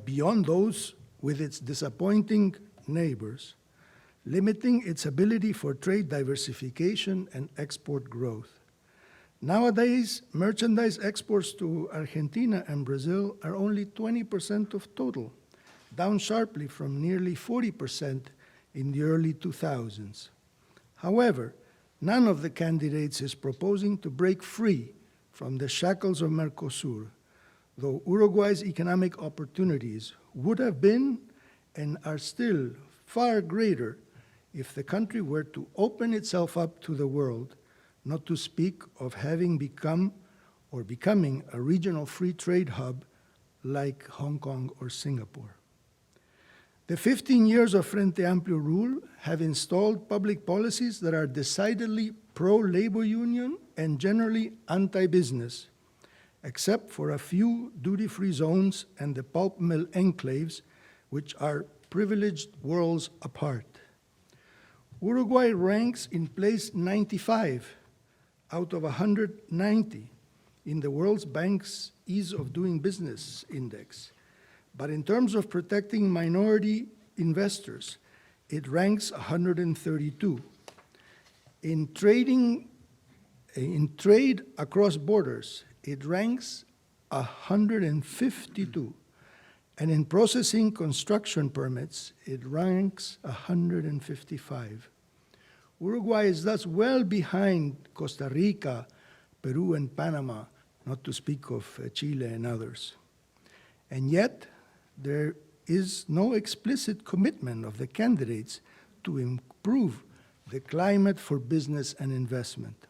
beyond those with its disappointing neighbors, limiting its ability for trade diversification and export growth. Nowadays, merchandise exports to Argentina and Brazil are only 20% of total, down sharply from nearly 40% in the early 2000s. However, none of the candidates is proposing to break free from the shackles of Mercosur, though Uruguay's economic opportunities would have been and are still far greater if the country were to open itself up to the world, not to speak of having become or becoming a regional free trade hub like Hong Kong or Singapore. The 15 years of Frente Amplio rule have installed public policies that are decidedly pro-labor union and generally anti-business, except for a few duty-free zones and the pulp mill enclaves, which are privileged worlds apart. Uruguay ranks in place 95 out of 190 in the World Bank's Ease of Doing Business Index. But in terms of protecting minority investors, it ranks 132. In trade across borders, it ranks 152. And in processing construction permits, it ranks 155. Uruguay is thus well behind Costa Rica, Peru, and Panama, not to speak of Chile and others. And yet, there is no explicit commitment of the candidates to improve the climate for business and investment.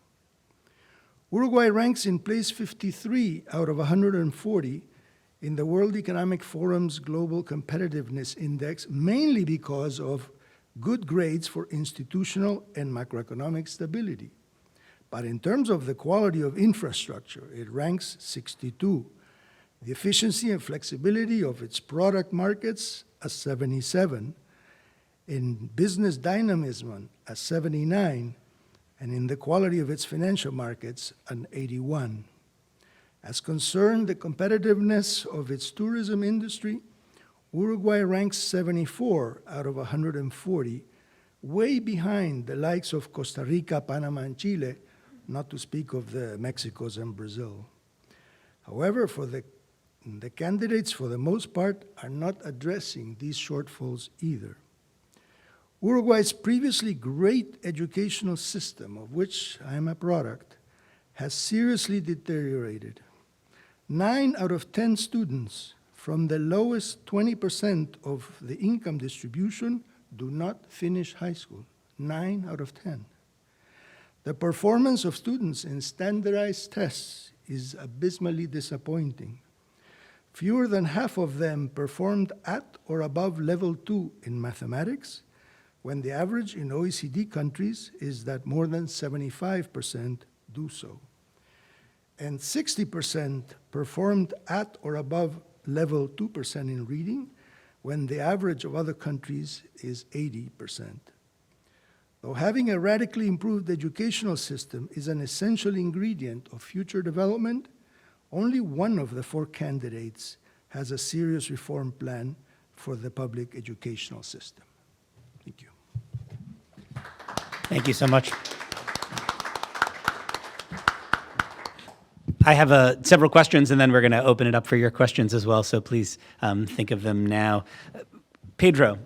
Uruguay ranks in place 53 out of 140 in the World Economic Forum's Global Competitiveness Index, mainly because of good grades for institutional and macroeconomic stability. But in terms of the quality of infrastructure, it ranks 62. The efficiency and flexibility of its product markets, a 77. In business dynamism, a 79. And in the quality of its financial markets, an 81. As concerned the competitiveness of its tourism industry, Uruguay ranks 74 out of 140, way behind the likes of Costa Rica, Panama, and Chile, not to speak of the Mexicos and Brazil. However, the candidates, for the most part, are not addressing these shortfalls either. Uruguay's previously great educational system, of which I am a product, has seriously deteriorated. 9 out of 10 students from the lowest 20% of the income distribution do not finish high school. 9 out of 10. The performance of students in standardized tests is abysmally disappointing. Fewer than half of them performed at or above level 2 in mathematics, when the average in OECD countries is that more than 75% do so. And 60% performed at or above level 2% in reading, when the average of other countries is 80%. Though having a radically improved educational system is an essential ingredient of future development, only one of the 4 candidates has a serious reform plan for the public educational system. Thank you. Thank you so much. I have several questions, and then we're going to open it up for your questions as well, so please think of them now. Pedro,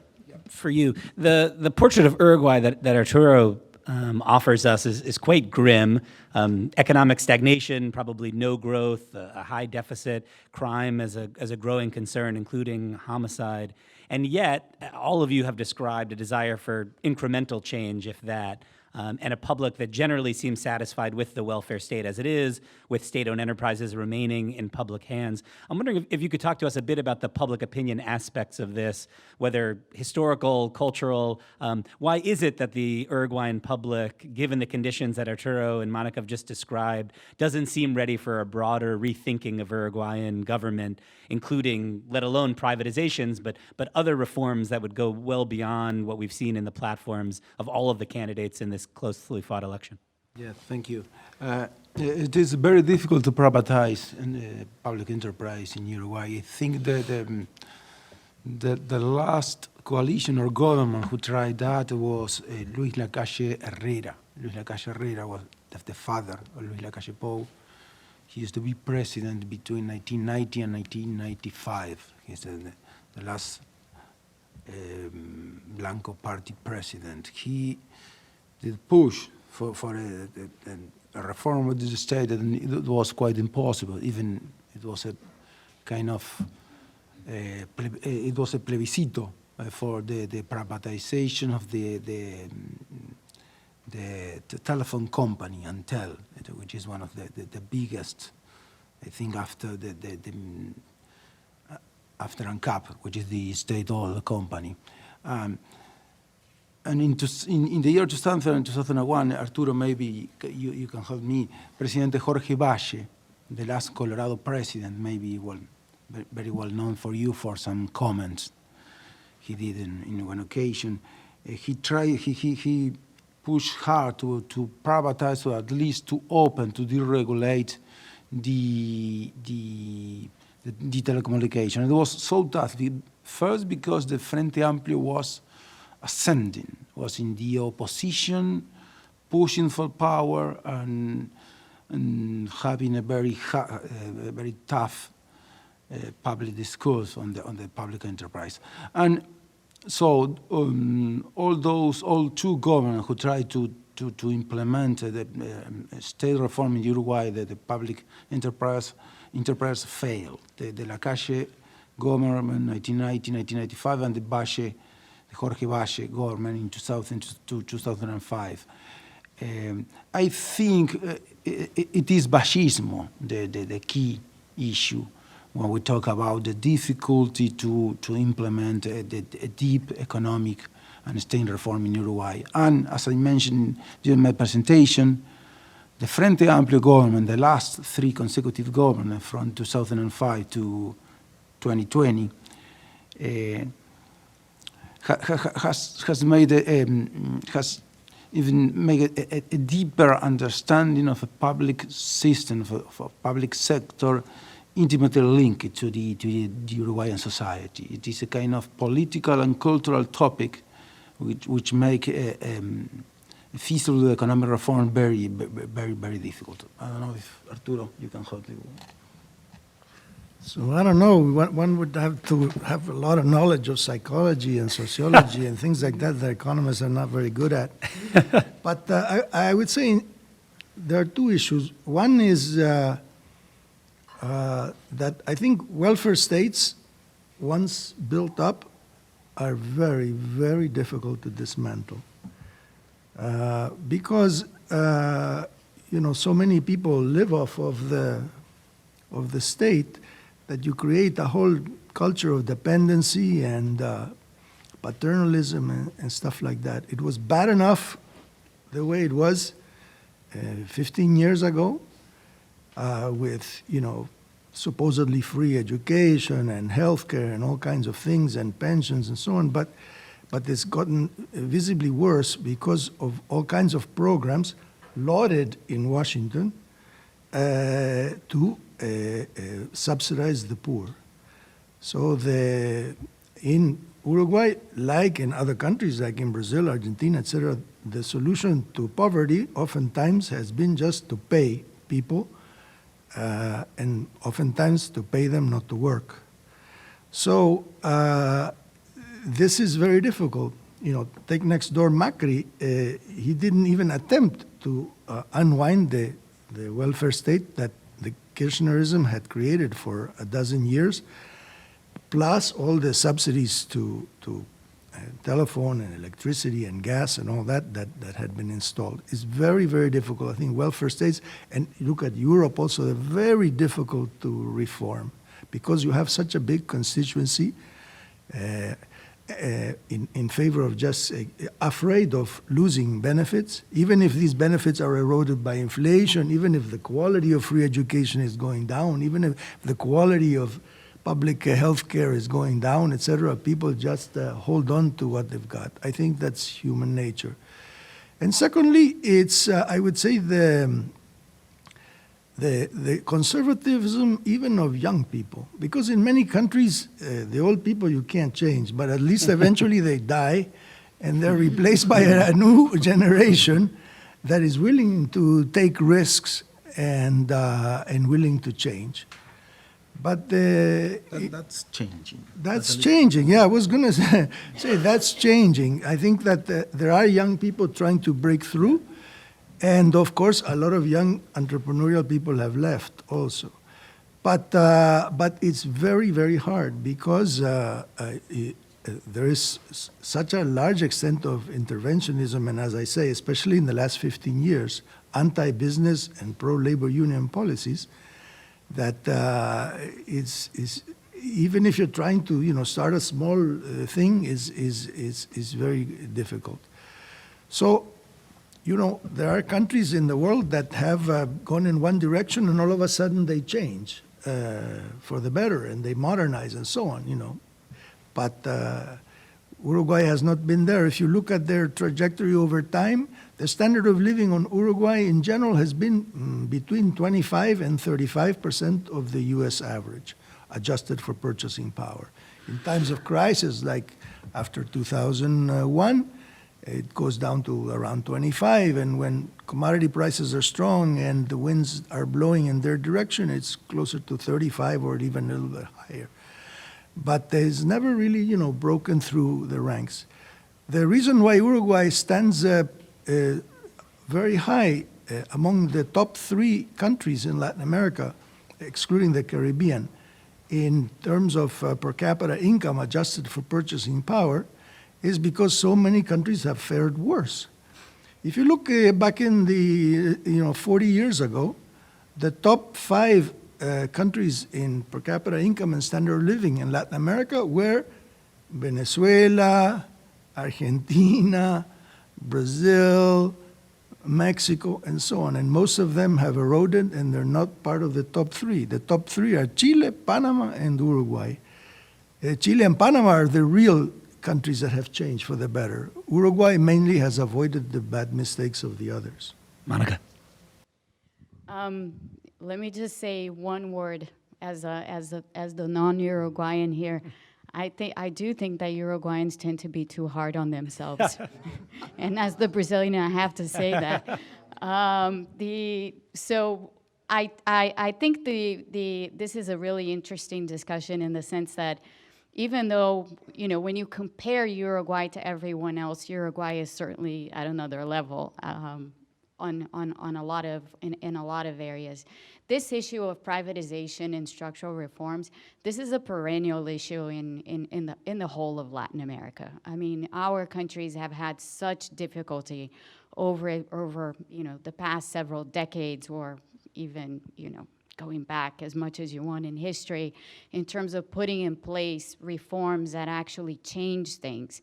for you, the portrait of Uruguay that Arturo offers us is quite grim. Economic stagnation, probably no growth, a high deficit, crime as a growing concern, including homicide. And yet, all of you have described a desire for incremental change, if that, and a public that generally seems satisfied with the welfare state as it is, with state-owned enterprises remaining in public hands. I'm wondering if you could talk to us a bit about the public opinion aspects of this, whether historical, cultural. Why is it that the Uruguayan public, given the conditions that Arturo and Monica have just described, doesn't seem ready for a broader rethinking of Uruguayan government, including, let alone privatizations, but other reforms that would go well beyond what we've seen in the platforms of all of the candidates in this closely fought election? Yeah, thank you. It is very difficult to privatize public enterprise in Uruguay. I think that the last coalition or government who tried that was Luis Lacalle Herrera. Luis Lacalle Herrera was the father of Luis Lacalle Pou. He used to be president between 1990 and 1995. He's the last Blanco Party president. He did push for a reform of the state, and it was quite impossible. Even it was a kind of it was a plebiscito for the privatization of the telephone company Antel, which is one of the biggest, I think, after after ANCAP, which is the state-owned company. And in the year 2000 and 2001, Arturo, maybe you can help me, Presidente Jorge Valle, the last Colorado president, maybe very well known for you for some comments he did in one occasion. He pushed hard to privatize, or at least to open, to deregulate the telecommunication. It was so tough, first because the Frente Amplio was ascending, was in the opposition, pushing for power and having a very tough public discourse on the public enterprise. And so all 2 governments who tried to implement the state reform in Uruguay, the public enterprise failed. The Lacalle government 1990, 1995, and the Jorge Valle government in 2000 to 2005. I think it is Vallismo, the key issue when we talk about the difficulty to implement a deep economic and state reform in Uruguay. And as I mentioned during my presentation, the Frente Amplio government, the last 3 consecutive governments from 2005 to 2020, has even made a deeper understanding of a public system, of a public sector, intimately linked to the Uruguayan society. It is a kind of political and cultural topic which make a feasible economic reform very difficult. I don't know if, Arturo, you can help me. So I don't know, one would have to have a lot of knowledge of psychology and sociology and things like that economists are not very good at. But I would say there are two issues. One is that I think welfare states, once built up, are very, very difficult to dismantle. Because, so many people live off of the state that you create a whole culture of dependency and paternalism and stuff like that. It was bad enough the way it was 15 years ago with, supposedly free education and healthcare and all kinds of things and pensions and so on, but it's gotten visibly worse because of all kinds of programs lauded in Washington to subsidize the poor. So in Uruguay, like in other countries, like in Brazil, Argentina, etc., the solution to poverty oftentimes has been just to pay people and oftentimes to pay them not to work. So this is very difficult. Take next door Macri, he didn't even attempt to unwind the welfare state that the Kirchnerism had created for a dozen years, plus all the subsidies to telephone and electricity and gas and all that had been installed. It's very, very difficult. I think welfare states, and look at Europe also, they're very difficult to reform because you have such a big constituency in favor of just afraid of losing benefits, even if these benefits are eroded by inflation, even if the quality of free education is going down, even if the quality of public health care is going down, etc. People just hold on to what they've got. I think that's human nature. And secondly, it's, I would say, the conservatism even of young people. Because in many countries, the old people you can't change, but at least eventually they die and they're replaced by a new generation that is willing to take risks and willing to change. But That's changing. that's changing. Yeah, I was going to say that's changing. I think that there are young people trying to break through. And of course, a lot of young entrepreneurial people have left also. But it's very, very hard because there is such a large extent of interventionism, and as I say, especially in the last 15 years, anti-business and pro-labor union policies, that is even if you're trying to start a small thing is very difficult. So there are countries in the world that have gone in one direction and all of a sudden they change for the better and they modernize and so on. But Uruguay has not been there. If you look at their trajectory over time, the standard of living on Uruguay in general has been between 25 and 35% of the US average, adjusted for purchasing power. In times of crisis, like after 2001, it goes down to around 25, and when commodity prices are strong and the winds are blowing in their direction, it's closer to 35 or even a little bit higher. But it's never really, broken through the ranks. The reason why Uruguay stands very high among the top 3 countries in Latin America, excluding the Caribbean, in terms of per capita income adjusted for purchasing power, is because so many countries have fared worse. If you look back in the 40 years ago, the top 5 countries in per capita income and standard of living in Latin America were Venezuela, Argentina, Brazil, Mexico, and so on. And most of them have eroded and they're not part of the top 3. The top 3 are Chile, Panama, and Uruguay. Chile and Panama are the real countries that have changed for the better. Uruguay mainly has avoided the bad mistakes of the others. Monica. Let me just say one word as the non-Uruguayan here. I do think that Uruguayans tend to be too hard on themselves. And as the Brazilian, I have to say that. So I think this is a really interesting discussion in the sense that even though, when you compare Uruguay to everyone else, Uruguay is certainly at another level on a lot of, in a lot of areas. This issue of privatization and structural reforms, this is a perennial issue in the whole of Latin America. I mean, our countries have had such difficulty over the past several decades, or even, going back as much as you want in history, in terms of putting in place reforms that actually change things.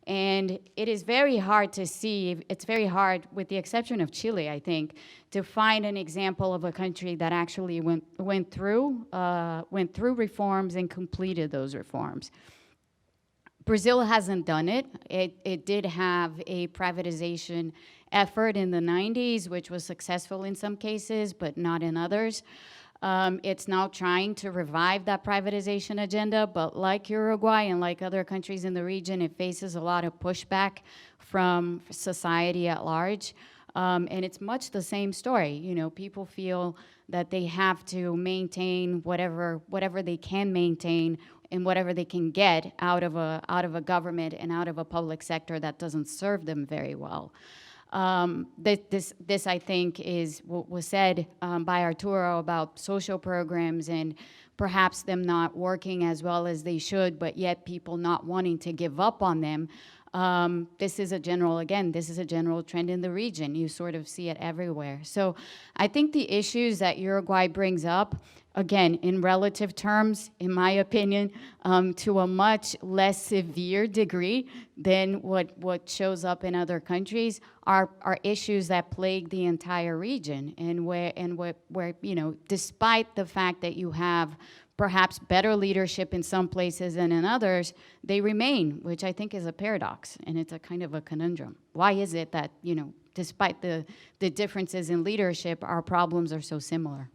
And it is very hard to see, it's very hard, with the exception of Chile, I think, to find an example of a country that actually went through reforms and completed those reforms. Brazil hasn't done it. It did have a privatization effort in the 90s, which was successful in some cases, but not in others. It's now trying to revive that privatization agenda, but like Uruguay and like other countries in the region, it faces a lot of pushback from society at large. And it's much the same story. People feel that they have to maintain whatever they can maintain and whatever they can get out of a government and out of a public sector that doesn't serve them very well. This I think is what was said by Arturo about social programs and perhaps them not working as well as they should, but yet people not wanting to give up on them. This is a general trend in the region. You sort of see it everywhere. So I think the issues that Uruguay brings up, again, in relative terms, in my opinion, to a much less severe degree than what shows up in other countries, are issues that plague the entire region, and where despite the fact that you have perhaps better leadership in some places than in others, they remain, which I think is a paradox, and it's a kind of a conundrum. Why is it that, despite the differences in leadership, our problems are so similar?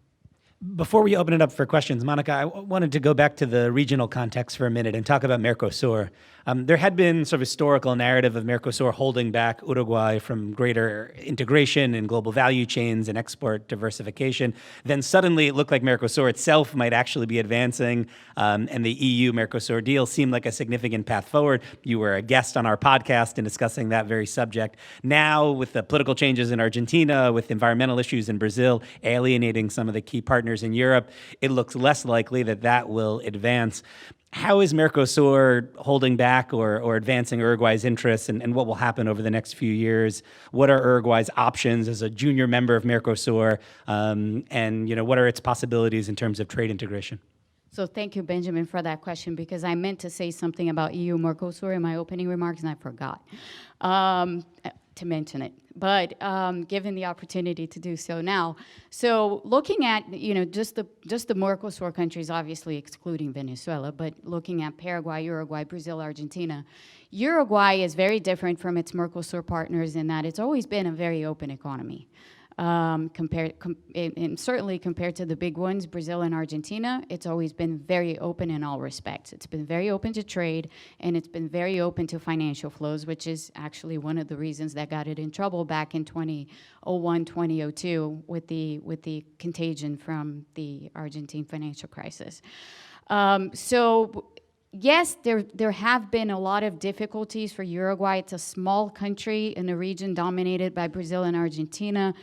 Before we open it up for questions, Monica, I wanted to go back to the regional context for a minute and talk about Mercosur. There had been sort of historical narrative of Mercosur holding back Uruguay from greater integration in global value chains and export diversification. Then suddenly it looked like Mercosur itself might actually be advancing, and the EU-Mercosur deal seemed like a significant path forward. You were a guest on our podcast in discussing that very subject. Now, with the political changes in Argentina, with environmental issues in Brazil alienating some of the key partners in Europe, it looks less likely that will advance. How is Mercosur holding back or advancing Uruguay's interests, and what will happen over the next few years? What are Uruguay's options as a junior member of Mercosur, and what are its possibilities in terms of trade integration? So thank you, Benjamin, for that question, because I meant to say something about EU-Mercosur in my opening remarks, and I forgot to mention it. But given the opportunity to do so now, so looking at just the Mercosur countries, obviously excluding Venezuela, but looking at Paraguay, Uruguay, Brazil, Argentina, Uruguay is very different from its Mercosur partners in that it's always been a very open economy. And certainly compared to the big ones, Brazil and Argentina, it's always been very open in all respects. It's been very open to trade, and it's been very open to financial flows, which is actually one of the reasons that got it in trouble back in 2001, 2002 with the contagion from the Argentine financial crisis. So yes, there have been a lot of difficulties for Uruguay. It's a small country in a region dominated by Brazil and Argentina.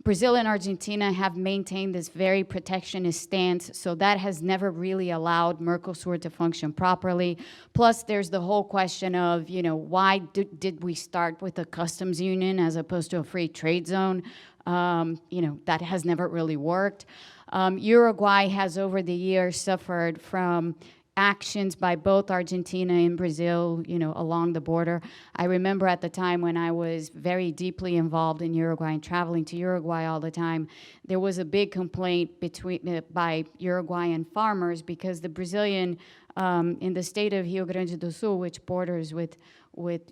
Brazil and Argentina have maintained this very protectionist stance, so that has never really allowed Mercosur to function properly. Plus, there's the whole question of, why did we start with a customs union as opposed to a free trade zone? That has never really worked. Uruguay has over the years suffered from actions by both Argentina and Brazil, along the border. I remember at the time when I was very deeply involved in Uruguay and traveling to Uruguay all the time, there was a big complaint by Uruguayan farmers because the Brazilian, in the state of Rio Grande do Sul, which borders with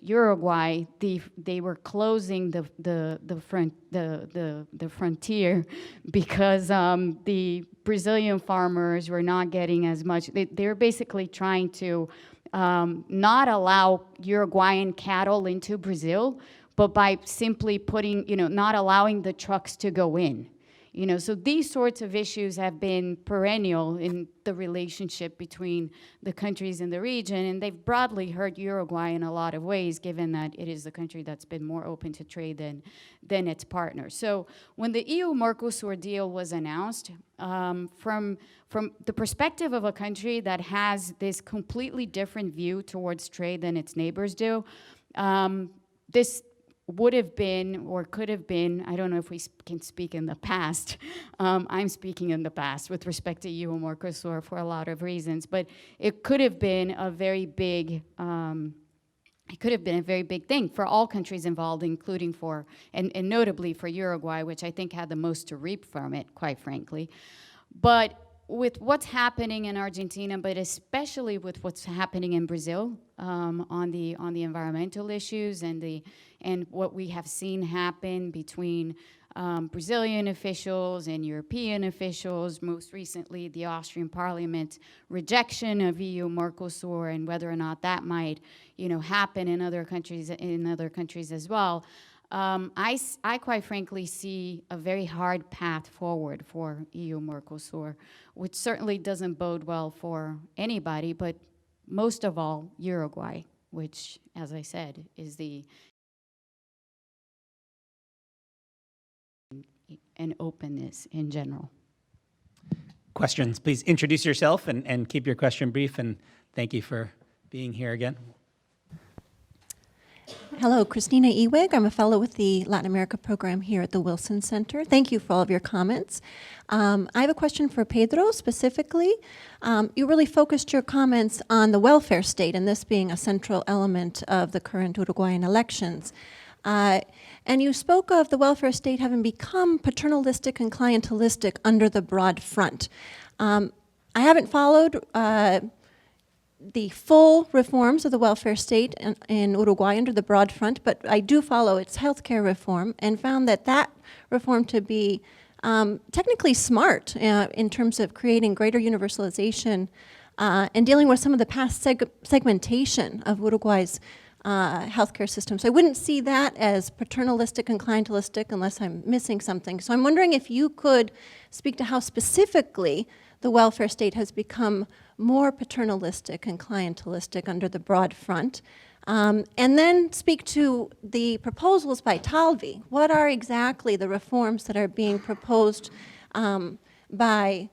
Uruguay, they were closing the frontier because the Brazilian farmers were not getting as much. They're basically trying to not allow Uruguayan cattle into Brazil, but by simply not allowing the trucks to go in. So these sorts of issues have been perennial in the relationship between the countries in the region, and they've broadly hurt Uruguay in a lot of ways, given that it is the country that's been more open to trade than its partners. So when the EU-Mercosur deal was announced, from the perspective of a country that has this completely different view towards trade than its neighbors do, this would have been or could have been, I don't know if we can speak in the past, I'm speaking in the past with respect to EU and Mercosur for a lot of reasons, but it could have been a very big, thing for all countries involved, including and notably for Uruguay, which I think had the most to reap from it, quite frankly. But with what's happening in Argentina, but especially with what's happening in Brazil on the environmental issues and what we have seen happen between Brazilian officials and European officials, most recently the Austrian Parliament rejection of EU-Mercosur and whether or not that might, happen in other countries as well. I quite frankly see a very hard path forward for EU-Mercosur, which certainly doesn't bode well for anybody, but most of all, Uruguay, which, as I said, is an openness in general. Questions, please introduce yourself and keep your question brief, and thank you for being here again. Hello, Christina Ewig. I'm a fellow with the Latin America program here at the Wilson Center. Thank you for all of your comments. I have a question for Pedro specifically. You really focused your comments on the welfare state and this being a central element of the current Uruguayan elections. And you spoke of the welfare state having become paternalistic and clientelistic under the broad front. I haven't followed the full reforms of the welfare state in Uruguay under the broad front, but I do follow its healthcare reform and found that reform to be technically smart in terms of creating greater universalization and dealing with some of the past segmentation of Uruguay's healthcare system. So I wouldn't see that as paternalistic and clientelistic unless I'm missing something. So I'm wondering if you could speak to how specifically the welfare state has become more paternalistic and clientelistic under the broad front. And then speak to the proposals by Talvi. What are exactly the reforms that are being proposed by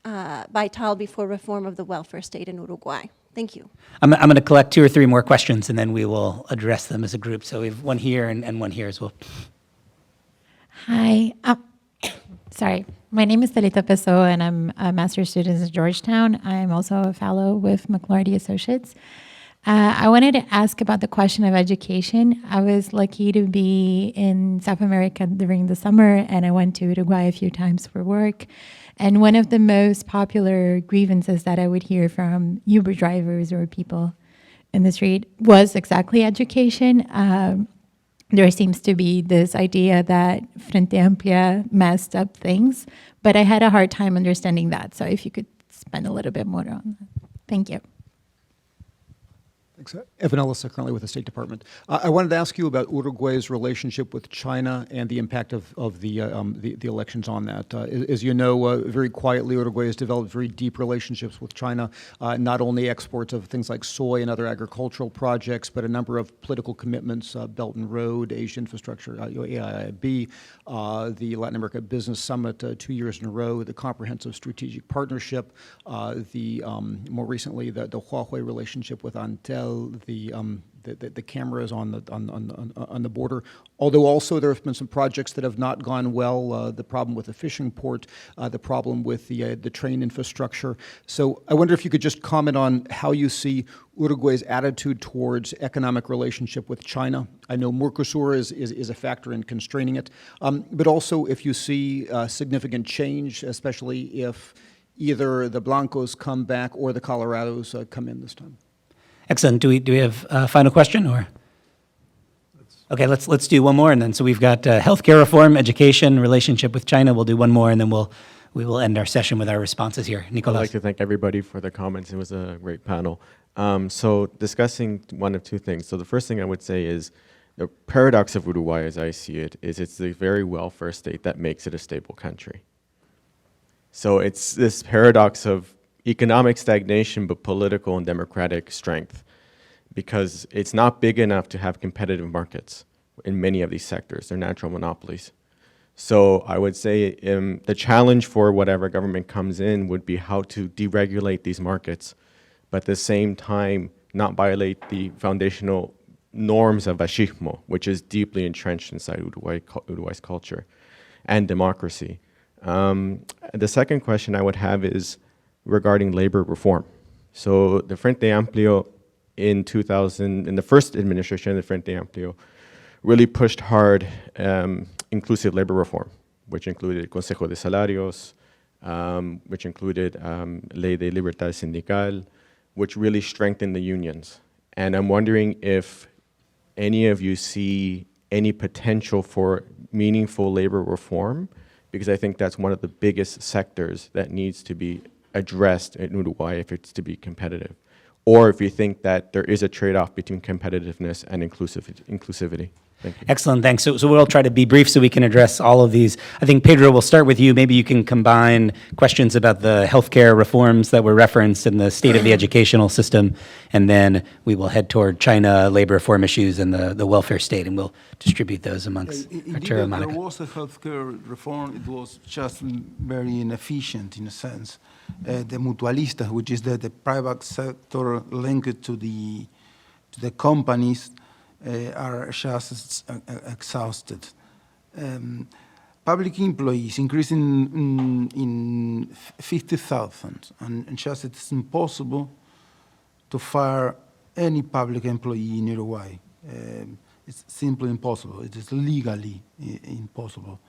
Talvi for reform of the welfare state in Uruguay? Thank you. I'm going to collect 2 or 3 more questions, and then we will address them as a group. So we have one here and one here as well. Hi. Sorry. My name is Talita Pessoa, and I'm a master's student at Georgetown. I'm also a fellow with McLarty Associates. I wanted to ask about the question of education. I was lucky to be in South America during the summer, and I went to Uruguay a few times for work. And one of the most popular grievances that I would hear from Uber drivers or people in the street was exactly education. There seems to be this idea that Frente Amplia messed up things, but I had a hard time understanding that. So if you could spend a little bit more on that. Thank you. Thanks. Evan Ellis, currently with the State Department. I wanted to ask you about Uruguay's relationship with China and the impact of the elections on that. As you know, very quietly, Uruguay has developed very deep relationships with China, not only exports of things like soy and other agricultural projects, but a number of political commitments, Belt and Road, Asia Infrastructure, AIIB, the Latin America Business Summit 2 years in a row, the Comprehensive Strategic Partnership, more recently, the Huawei relationship with Antel, the cameras on the border. Although also there have been some projects that have not gone well. The problem with the fishing port, the problem with the train infrastructure. So I wonder if you could just comment on how you see Uruguay's attitude towards economic relationship with China. I know Mercosur is a factor in constraining it, but also if you see significant change, especially if either the Blancos come back or the Colorados come in this time. Excellent. Do we have a final question, or? Okay, let's do one more, and then so we've got healthcare reform, education, relationship with China. We'll do one more, and then we will end our session with our responses here. Nicolas. I'd like to thank everybody for their comments. It was a great panel. So discussing one of 2 things. So the first thing I would say is The paradox of Uruguay, as I see it, is it's the very welfare state that makes it a stable country. So it's this paradox of economic stagnation, but political and democratic strength, because it's not big enough to have competitive markets in many of these sectors. They're natural monopolies. So I would say the challenge for whatever government comes in would be how to deregulate these markets, but at the same time not violate the foundational norms of fascismo, which is deeply entrenched inside Uruguay's culture and democracy. The second question I would have is regarding labor reform. So the Frente Amplio in the first administration of the Frente Amplio, really pushed hard inclusive labor reform, which included Consejo de Salarios, which included Ley de Libertad Sindical, which really strengthened the unions. And I'm wondering if any of you see any potential for meaningful labor reform, because I think that's one of the biggest sectors that needs to be addressed in Uruguay if it's to be competitive. Or if you think that there is a trade-off between competitiveness and inclusivity. Thank you. Excellent, thanks. So we'll try to be brief so we can address all of these. I think, Pedro, we'll start with you. Maybe you can combine questions about the healthcare reforms that were referenced in the state of the educational system, and then we will head toward China, labor reform issues, and the welfare state, and we'll distribute those amongst Arturo and There Monica. was a healthcare reform. It was just very inefficient in a sense. The mutualistas, which is the private sector linked to the companies, are just exhausted. Public employees increasing in 50,000, and just it's impossible to fire any public employee in Uruguay. It's simply impossible. It is legally impossible.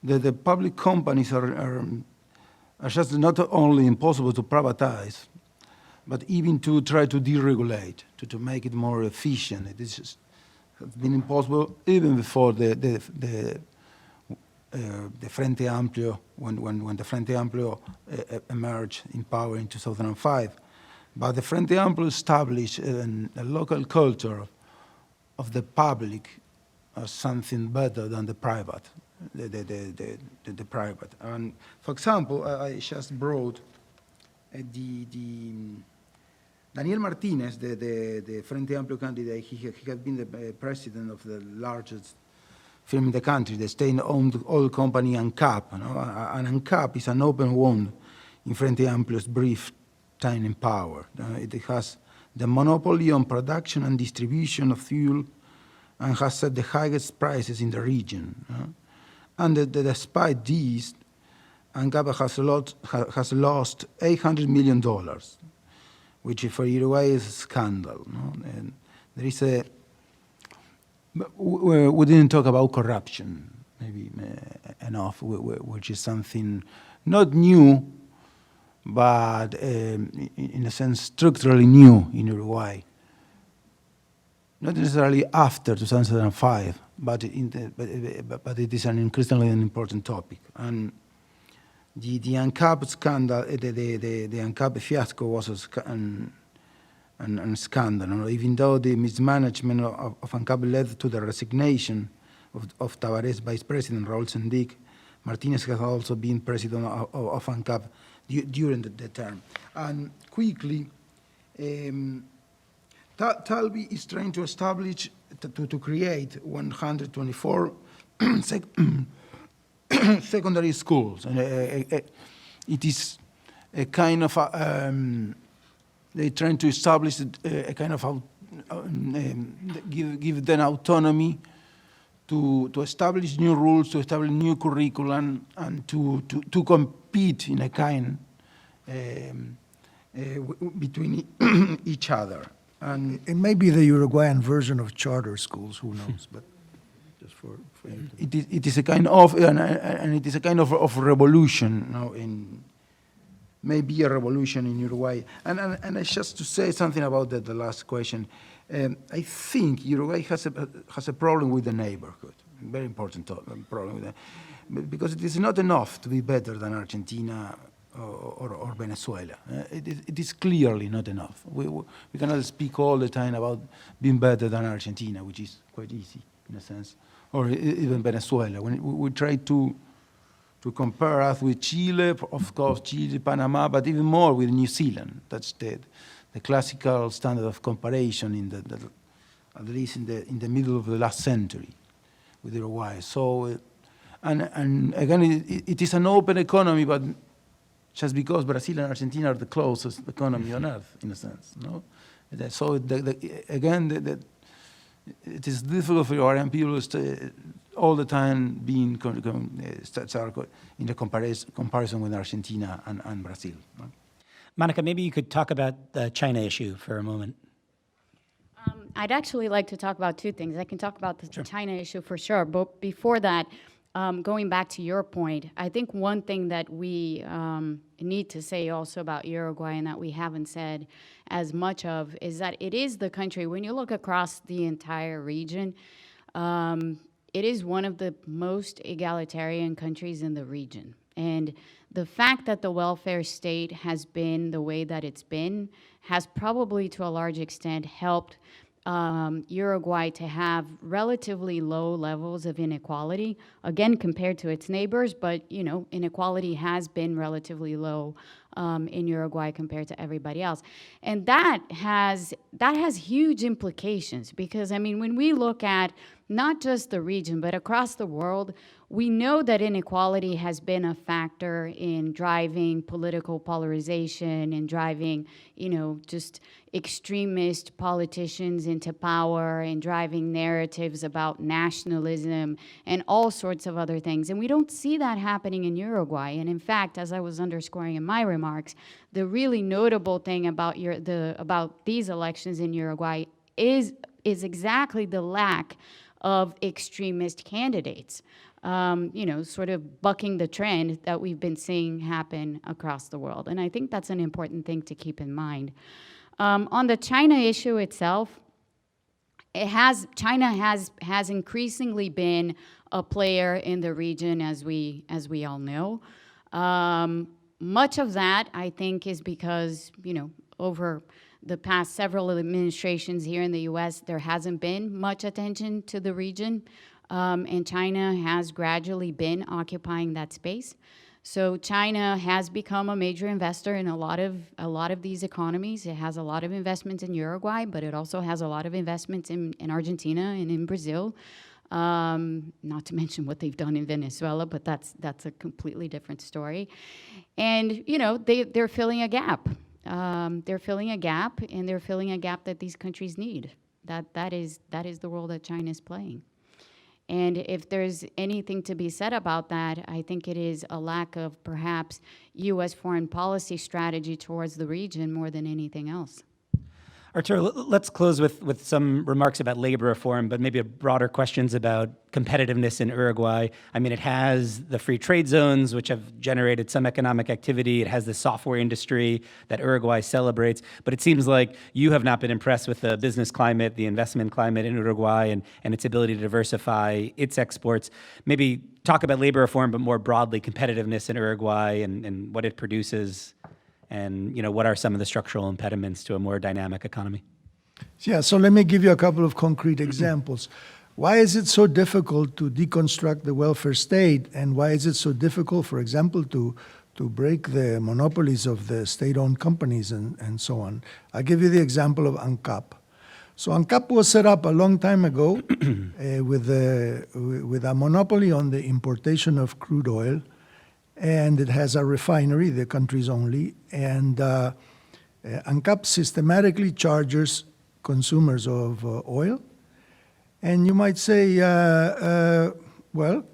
The public companies are just not only impossible to privatize, but even to try to deregulate, to make it more efficient. It is just, has been impossible even before the Frente Amplio, when the Frente Amplio emerged in power in 2005. But the Frente Amplio established a local culture of the public as something better than the private, the private. And for example, I just brought Daniel Martinez, the Frente Amplio candidate. He had been the president of the largest firm in the country, the state-owned oil company ANCAP. You know? And ANCAP is an open wound in Frente Amplio's brief time in power. It has the monopoly on production and distribution of fuel and has set the highest prices in the region. And despite this, ANCAP has lost $800 million, which for Uruguay is a scandal. No? And there is we didn't talk about corruption, maybe enough, which is something not new, but in a sense structurally new in Uruguay. Not necessarily after 2005, but it is an increasingly increasingly important topic. And the ANCAP scandal, the ANCAP fiasco was a scandal. Even though the mismanagement of ANCAP led to the resignation of Tabarés Vice President Raúl Sendic, Martinez has also been president of ANCAP during the term. And quickly, Talvi is trying to establish, to create 124 secondary schools. And it is a kind of, they're trying to establish a kind of, give them autonomy to establish new rules, to establish new curriculum, and to compete in a kind between each other. And It may be the Uruguayan version of charter schools, who knows, but just for you to... it is a kind of, and it is a kind of revolution, you know, maybe a revolution in Uruguay. And just to say something about the last question, I think Uruguay has a problem with the neighborhood, a very important problem with that, because it is not enough to be better than Argentina or Venezuela. It is clearly not enough. We cannot speak all the time about being better than Argentina, which is quite easy in a sense, or even Venezuela. When we try to compare us with Chile, of course, Chile, Panama, but even more with New Zealand. That's the classical standard of comparison at least in the middle of the last century with Uruguay. So, and again, it is an open economy, but just because Brazil and Argentina are the closest economy on earth, in a sense, no? So again, it is difficult for European people to all the time being in the comparison with Argentina and Brazil. No? Monica, maybe you could talk about the China issue for a moment. I'd actually like to talk about two things. I can talk about the China issue for sure, but before that, going back to your point, I think one thing that we need to say also about Uruguay and that we haven't said as much of is that it is the country, when you look across the entire region, it is one of the most egalitarian countries in the region. And the fact that the welfare state has been the way that it's been has probably to a large extent helped Uruguay to have relatively low levels of inequality, again, compared to its neighbors, but, you know, inequality has been relatively low in Uruguay compared to everybody else. And that has huge implications because, I mean, when we look at not just the region, but across the world, we know that inequality has been a factor in driving political polarization and driving, you know, just extremist politicians into power and driving narratives about nationalism and all sorts of other things. And we don't see that happening in Uruguay. And in fact, as I was underscoring in my remarks, the really notable thing about about these elections in Uruguay is exactly the lack of extremist candidates. You know, sort of bucking the trend that we've been seeing happen across the world. And I think that's an important thing to keep in mind. On the China issue itself, China has increasingly been a player in the region, as we all know. Much of that, I think, is because, you know, over the past several administrations here in the U.S., there hasn't been much attention to the region. And China has gradually been occupying that space. So China has become a major investor in a lot of these economies. It has a lot of investments in Uruguay, but it also has a lot of investments in Argentina and in Brazil. Not to mention what they've done in Venezuela, but that's a completely different story. And you know, they're filling a gap. They're filling a gap, and they're filling a gap that these countries need. That is the role that China is playing. And if there's anything to be said about that, I think it is a lack of perhaps U.S. foreign policy strategy towards the region more than anything else. Arturo, let's close with some remarks about labor reform, but maybe broader questions about competitiveness in Uruguay. I mean, it has the free trade zones, which have generated some economic activity. It has the software industry that Uruguay celebrates. But it seems like you have not been impressed with the business climate, the investment climate in Uruguay, and its ability to diversify its exports. Maybe talk about labor reform, but more broadly, competitiveness in Uruguay and what it produces. And, you know, what are some of the structural impediments to a more dynamic economy? Yeah, so let me give you a couple of concrete examples. Why is it so difficult to deconstruct the welfare state? And why is it so difficult, for example, to break the monopolies of the state-owned companies and so on? I'll give you the example of ANCAP. So ANCAP was set up a long time ago with a monopoly on the importation of crude oil. And it has a refinery, the country's only, and ANCAP systematically charges consumers of oil. And you might say, well,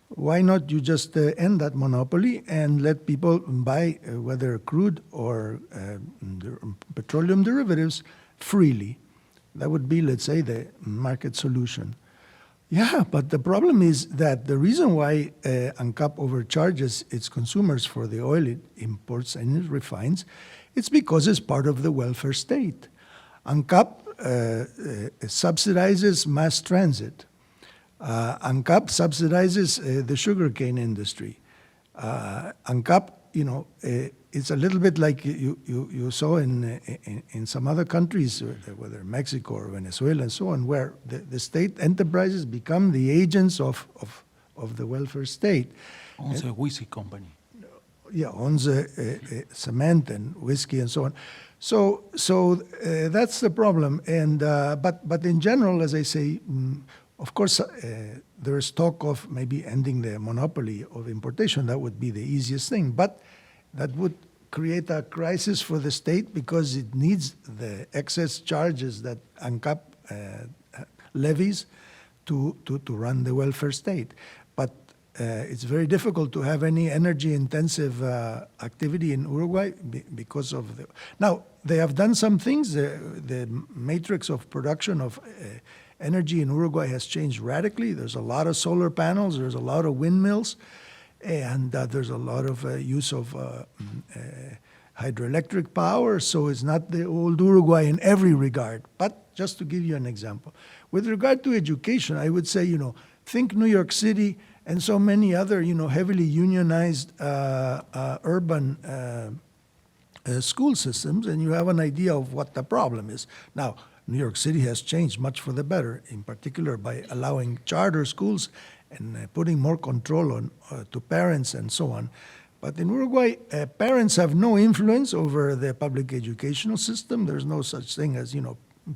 why not you just end that monopoly and let people buy whether crude or petroleum derivatives freely? That would be, let's say, the market solution. Yeah, but the problem is that the reason why ANCAP overcharges its consumers for the oil it imports and it refines, it's because it's part of the welfare state. ANCAP subsidizes mass transit. ANCAP subsidizes the sugarcane industry. ANCAP it's a little bit like you saw in some other countries, whether Mexico or Venezuela and so on, where the state enterprises become the agents of the welfare state. Once Whiskey Company. Yeah, owns cement and whiskey and so on. So that's the problem. And but in general, as I say, of course, there is talk of maybe ending the monopoly of importation. That would be the easiest thing. But that would create a crisis for the state because it needs the excess charges that ANCAP levies to run the welfare state. But it's very difficult to have any energy-intensive activity in Uruguay because of the... Now, they have done some things. The matrix of production of energy in Uruguay has changed radically. There's a lot of solar panels, there's a lot of windmills, and there's a lot of use of hydroelectric power, so it's not the old Uruguay in every regard. But just to give you an example. With regard to education, I would say, think New York City and so many other, heavily unionized urban school systems, and you have an idea of what the problem is. Now, New York City has changed much for the better, in particular by allowing charter schools and putting more control on to parents and so on. But in Uruguay, parents have no influence over the public educational system. There's no such thing as,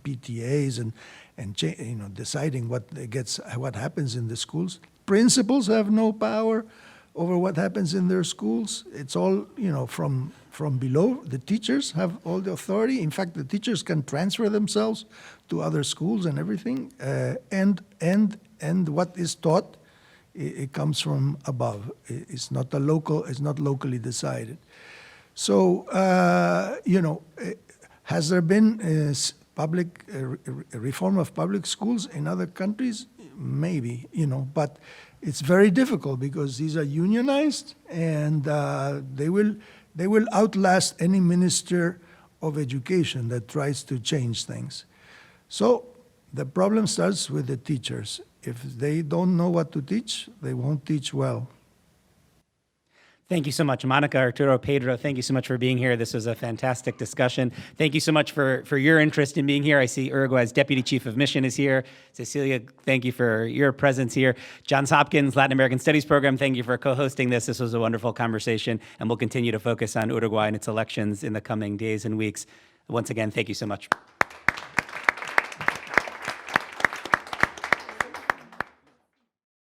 PTAs and deciding what happens in the schools. Principals have no power over what happens in their schools. It's all, from below. The teachers have all the authority. In fact, the teachers can transfer themselves to other schools and everything. And what is taught, it comes from above. It's not locally decided. So, has there been a reform of public schools in other countries? Maybe, but it's very difficult because these are unionized, and they will outlast any minister of education that tries to change things. So the problem starts with the teachers. If they don't know what to teach, they won't teach well. Thank you so much, Monica, Arturo, Pedro. Thank you so much for being here. This was a fantastic discussion. Thank you so much for your interest in being here. I see Uruguay's Deputy Chief of Mission is here. Cecilia, thank you for your presence here. Johns Hopkins Latin American Studies Program, thank you for co-hosting this. This was a wonderful conversation, and we'll continue to focus on Uruguay and its elections in the coming days and weeks. Once again, thank you so much.